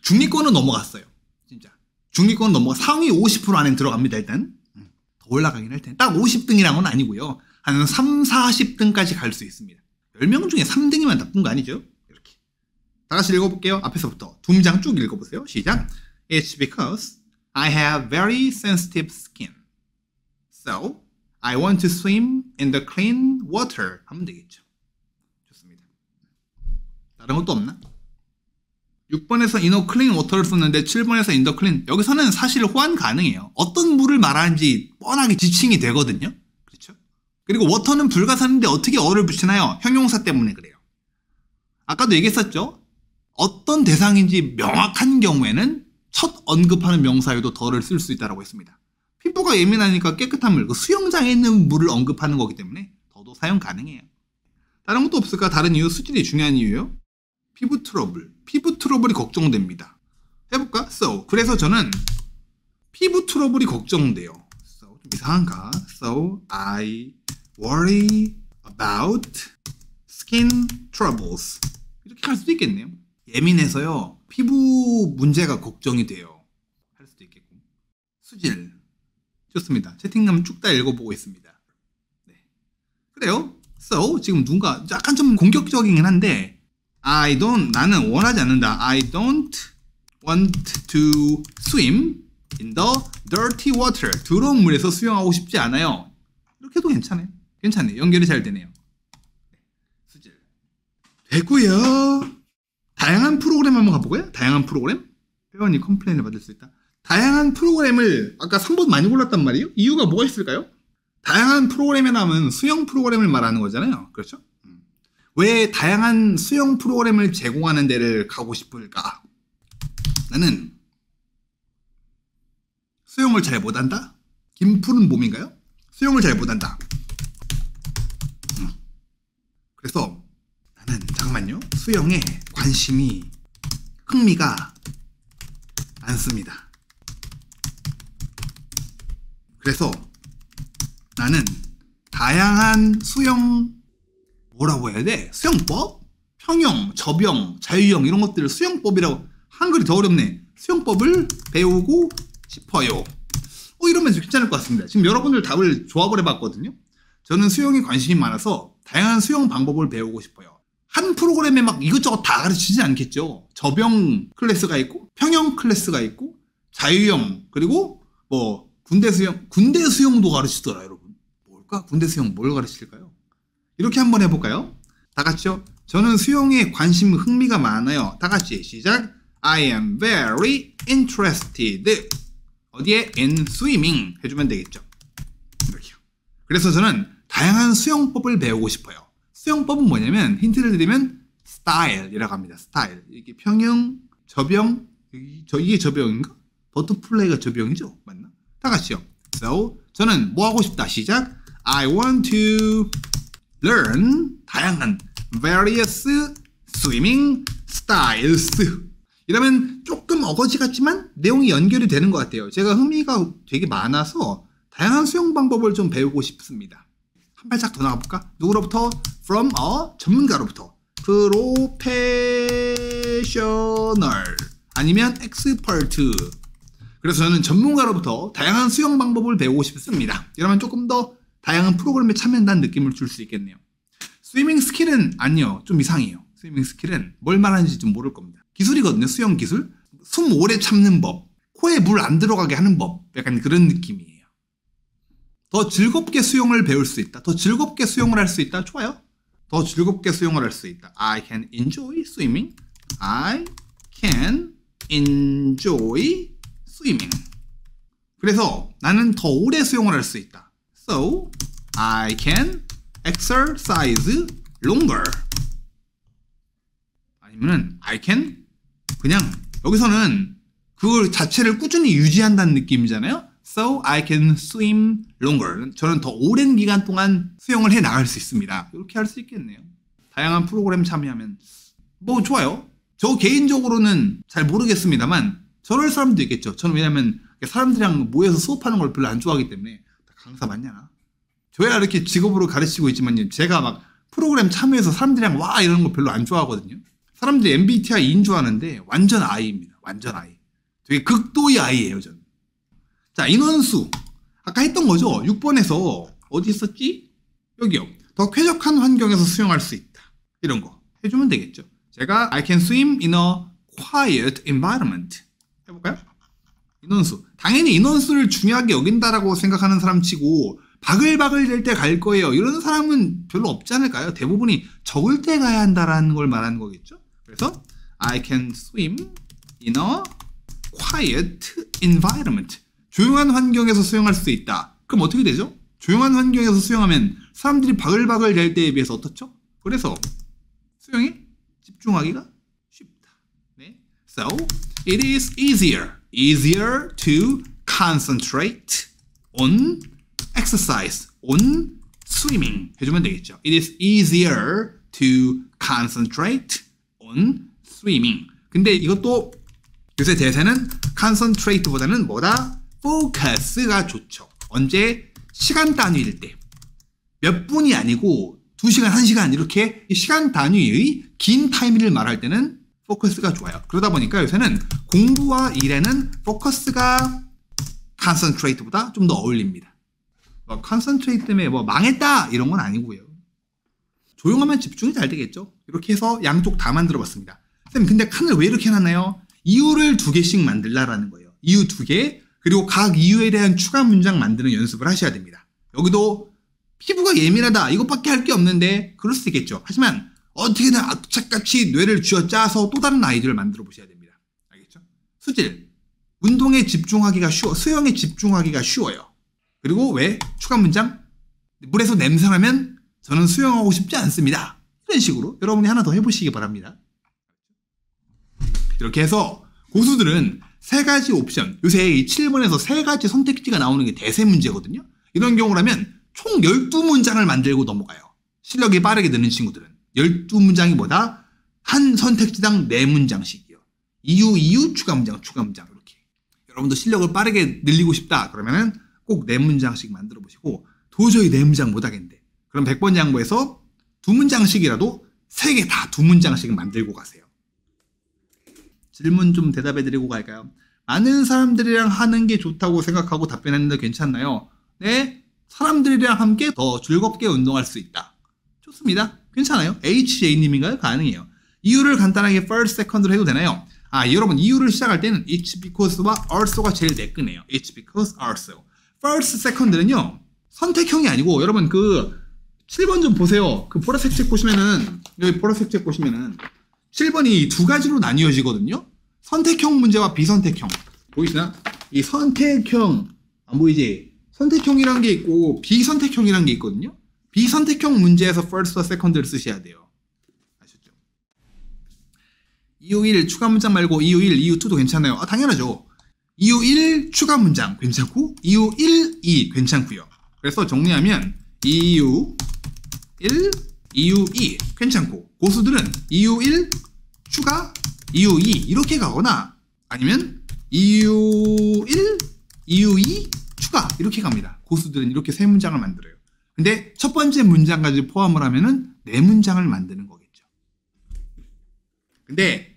중위권은 넘어갔어요. 진짜 중위권 넘어가 상위 50% 안에 들어갑니다. 일단 더 올라가긴 할 텐데 딱 50등이란 건 아니고요. 한 3, 40등까지 갈 수 있습니다. 10명 중에 3등이면 나쁜 거 아니죠? 이렇게 다 같이 읽어볼게요. 앞에서부터 두 문장 쭉 읽어보세요. 시작. It's because I have very sensitive skin. So I want to swim in the clean water. 하면 되겠죠. 좋습니다. 다른 것도 없나? 6번에서 in a clean water를 썼는데 7번에서 in the clean. 여기서는 사실 호환 가능해요. 어떤 물을 말하는지 뻔하게 지칭이 되거든요. 그렇죠? 그리고 water는 불가사인데 어떻게 어를 붙이나요? 형용사 때문에 그래요. 아까도 얘기했었죠? 어떤 대상인지 명확한 경우에는 첫 언급하는 명사에도 더를 쓸 수 있다고 했습니다. 피부가 예민하니까 깨끗한 물, 그 수영장에 있는 물을 언급하는 거기 때문에 더도 사용 가능해요. 다른 것도 없을까? 다른 이유, 수질이 중요한 이유요. 피부 트러블이 걱정됩니다. 해볼까? So, 그래서 저는 피부 트러블이 걱정돼요. So, 좀 이상한가? So, I worry about skin troubles. 이렇게 할 수도 있겠네요. 예민해서요. 피부 문제가 걱정이 돼요. 할 수도 있겠고. 수질. 좋습니다. 채팅남 쭉 다 읽어보고 있습니다. 네. 그래요. So, 지금 누군가 약간 좀 공격적이긴 한데 나는 원하지 않는다. I don't want to swim in the dirty water. 더러운 물에서 수영하고 싶지 않아요. 이렇게 해도 괜찮아요. 괜찮네요. 연결이 잘 되네요. 수질. 되고요. 다양한 프로그램 한번 가보고요. 다양한 프로그램? 회원이 컴플레인을 받을 수 있다. 다양한 프로그램을 아까 3번 많이 골랐단 말이에요. 이유가 뭐가 있을까요? 다양한 프로그램이라면 수영 프로그램을 말하는 거잖아요. 그렇죠? 왜 다양한 수영 프로그램을 제공하는 데를 가고 싶을까? 나는 수영을 잘 못한다? 김푸른 봄인가요? 수영을 잘 못한다. 그래서 나는 잠깐만요. 수영에 흥미가 많습니다. 그래서 나는 다양한 뭐라고 해야 돼? 수영법? 평영, 접영, 자유형 이런 것들을 수영법이라고. 한글이 더 어렵네. 수영법을 배우고 싶어요. 이러면 괜찮을 것 같습니다. 지금 여러분들 답을 조합을 해봤거든요. 저는 수영에 관심이 많아서 다양한 수영 방법을 배우고 싶어요. 한 프로그램에 막 이것저것 다 가르치지 않겠죠. 접영 클래스가 있고 평영 클래스가 있고 자유형 그리고 뭐 군대 수영도 가르치더라. 여러분 뭘까? 군대 수영 뭘 가르칠까요? 이렇게 한번 해볼까요? 다 같이요. 저는 수영에 관심, 흥미가 많아요. 다 같이 시작. I am very interested. 어디에? In swimming. 해주면 되겠죠. 이렇게요. 그래서 저는 다양한 수영법을 배우고 싶어요. 수영법은 뭐냐면 힌트를 드리면 스타일이라고 합니다. 스타일. 이게 평영, 저병, 이게 저병인가? 버터플라이가 저병이죠? 맞나? 다 같이요. So, 저는 뭐 하고 싶다. 시작. I want to learn 다양한 various swimming styles. 이러면 조금 어거지 같지만 내용이 연결이 되는 것 같아요. 제가 흥미가 되게 많아서 다양한 수영 방법을 좀 배우고 싶습니다. 한 발짝 더 나가볼까? 누구로부터? From a 전문가로부터. Professional 아니면 expert. 그래서 저는 전문가로부터 다양한 수영 방법을 배우고 싶습니다. 이러면 조금 더 다양한 프로그램에 참여한다는 느낌을 줄 수 있겠네요. 스위밍 스킬은 아니요. 좀 이상해요. 스위밍 스킬은 뭘 말하는지 좀 모를 겁니다. 기술이거든요. 수영 기술. 숨 오래 참는 법. 코에 물 안 들어가게 하는 법. 약간 그런 느낌이에요. 더 즐겁게 수영을 배울 수 있다. 더 즐겁게 수영을 할 수 있다. 좋아요. 더 즐겁게 수영을 할 수 있다. I can enjoy swimming. I can enjoy swimming. 그래서 나는 더 오래 수영을 할 수 있다. So, I can exercise longer. 아니면은 I can 그냥 여기서는 그걸 자체를 꾸준히 유지한다는 느낌이잖아요. So I can swim longer. 저는 더 오랜 기간 동안 수영을 해 나갈 수 있습니다. 이렇게 할 수 있겠네요. 다양한 프로그램 참여하면 뭐 좋아요. 저 개인적으로는 잘 모르겠습니다만 저럴 사람도 있겠죠. 저는 왜냐면 사람들이랑 모여서 수업하는 걸 별로 안 좋아하기 때문에 강사 맞냐? 저야 이렇게 직업으로 가르치고 있지만 제가 막 프로그램 참여해서 사람들이랑 와 이러는 거 별로 안 좋아하거든요. 사람들이 MBTI인 줄 아는데 완전 I입니다. 완전 I. 되게 극도의 I예요, 저는. 자, 인원수. 아까 했던 거죠? 6번에서 어디 있었지? 여기요. 더 쾌적한 환경에서 수영할 수 있다. 이런 거 해주면 되겠죠. 제가 I can swim in a quiet environment. 해볼까요? 인원수. 당연히 인원수를 중요하게 여긴다라고 생각하는 사람 치고 바글바글 될 때 갈 거예요. 이런 사람은 별로 없지 않을까요? 대부분이 적을 때 가야 한다라는 걸 말하는 거겠죠? 그래서 I can swim in a quiet environment. 조용한 환경에서 수영할 수 있다. 그럼 어떻게 되죠? 조용한 환경에서 수영하면 사람들이 바글바글 될 때에 비해서 어떻죠? 그래서 수영에 집중하기가 쉽다. 네. So, it is easier to concentrate on exercise, on swimming 해주면 되겠죠. It is easier to concentrate on swimming. 근데 이것도 요새 대세는 concentrate보다는 뭐다? focus가 좋죠. 언제? 시간 단위일 때. 몇 분이 아니고 2시간, 1시간 이렇게 시간 단위의 긴 타임을 말할 때는 focus가 좋아요. 그러다 보니까 요새는 공부와 일에는 focus가 concentrate보다 좀 더 어울립니다. 뭐 concentrate 때문에 뭐 망했다 이런 건 아니고요. 조용하면 집중이 잘 되겠죠. 이렇게 해서 양쪽 다 만들어 봤습니다. 쌤 근데 칸을 왜 이렇게 해놨나요? 이유를 2개씩 만들라라는 거예요. 이유 2개 그리고 각 이유에 대한 추가 문장 만드는 연습을 하셔야 됩니다. 여기도 피부가 예민하다 이것밖에 할 게 없는데 그럴 수 있겠죠. 하지만 어떻게든 악착같이 뇌를 쥐어짜서 또 다른 아이디어를 만들어 보셔야 됩니다. 알겠죠? 수질 운동에 집중하기가 쉬워 수영에 집중하기가 쉬워요. 그리고 왜? 추가 문장 물에서 냄새나면 저는 수영하고 싶지 않습니다. 이런 식으로 여러분이 하나 더 해보시기 바랍니다. 이렇게 해서 고수들은 3가지 옵션 요새 이 7번에서 3가지 선택지가 나오는 게 대세 문제거든요. 이런 경우라면 총 12문장을 만들고 넘어가요. 실력이 빠르게 느는 친구들은 12문장이 뭐다? 한 선택지당 4문장씩이요. 이유, 추가 문장 이렇게. 여러분도 실력을 빠르게 늘리고 싶다 그러면은 꼭 4문장씩 만들어 보시고 도저히 4문장 못하겠는데 그럼 100번 양보해서 2문장씩이라도 3개 다 2문장씩 만들고 가세요. 질문 좀 대답해 드리고 갈까요? 많은 사람들이랑 하는 게 좋다고 생각하고 답변했는데 괜찮나요? 네, 사람들이랑 함께 더 즐겁게 운동할 수 있다. 좋습니다. 괜찮아요. HJ님인가요? 가능해요. 이유를 간단하게 first, second로 해도 되나요? 여러분 이유를 시작할 때는 it's because와 also가 제일 내끄네요. it's because, also. first, second는요 선택형이 아니고 여러분 7번 좀 보세요. 그 보라색 책 보시면은, 여기 보라색 책 보시면은 7번이 두 가지로 나뉘어지거든요. 선택형 문제와 비선택형. 보이시나? 이 선택형, 안 보이지? 선택형이란 게 있고 비선택형이란 게 있거든요. 비선택형 문제에서 first와 second를 쓰셔야 돼요. 아셨죠? EO1 추가 문장 말고 EO1, EO2도 괜찮아요. 아, 당연하죠. EO1 추가 문장 괜찮고 EO1, 2 괜찮고요. 그래서 정리하면 EO1, EO2 괜찮고 고수들은 EO1 추가, EO2 이렇게 가거나 아니면 EO1, EO2 추가 이렇게 갑니다. 고수들은 이렇게 세 문장을 만들어요. 근데 첫 번째 문장까지 포함을 하면은 네 문장을 만드는 거겠죠. 근데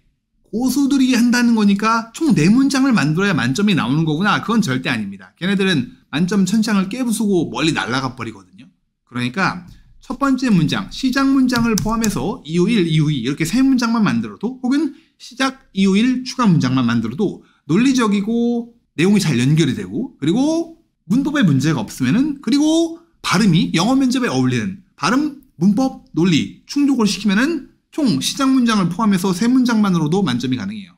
고수들이 한다는 거니까 총 4문장을 만들어야 만점이 나오는 거구나. 그건 절대 아닙니다. 걔네들은 만점 천장을 깨부수고 멀리 날아가 버리거든요. 그러니까 첫 번째 문장, 시작 문장을 포함해서 EO1, EO2 이렇게 3문장만 만들어도 혹은 시작 EO1 추가 문장만 만들어도 논리적이고 내용이 잘 연결이 되고 그리고 문법에 문제가 없으면은 그리고 발음이 영어 면접에 어울리는 발음, 문법, 논리 충족을 시키면은 총 시작 문장을 포함해서 3문장만으로도 만점이 가능해요.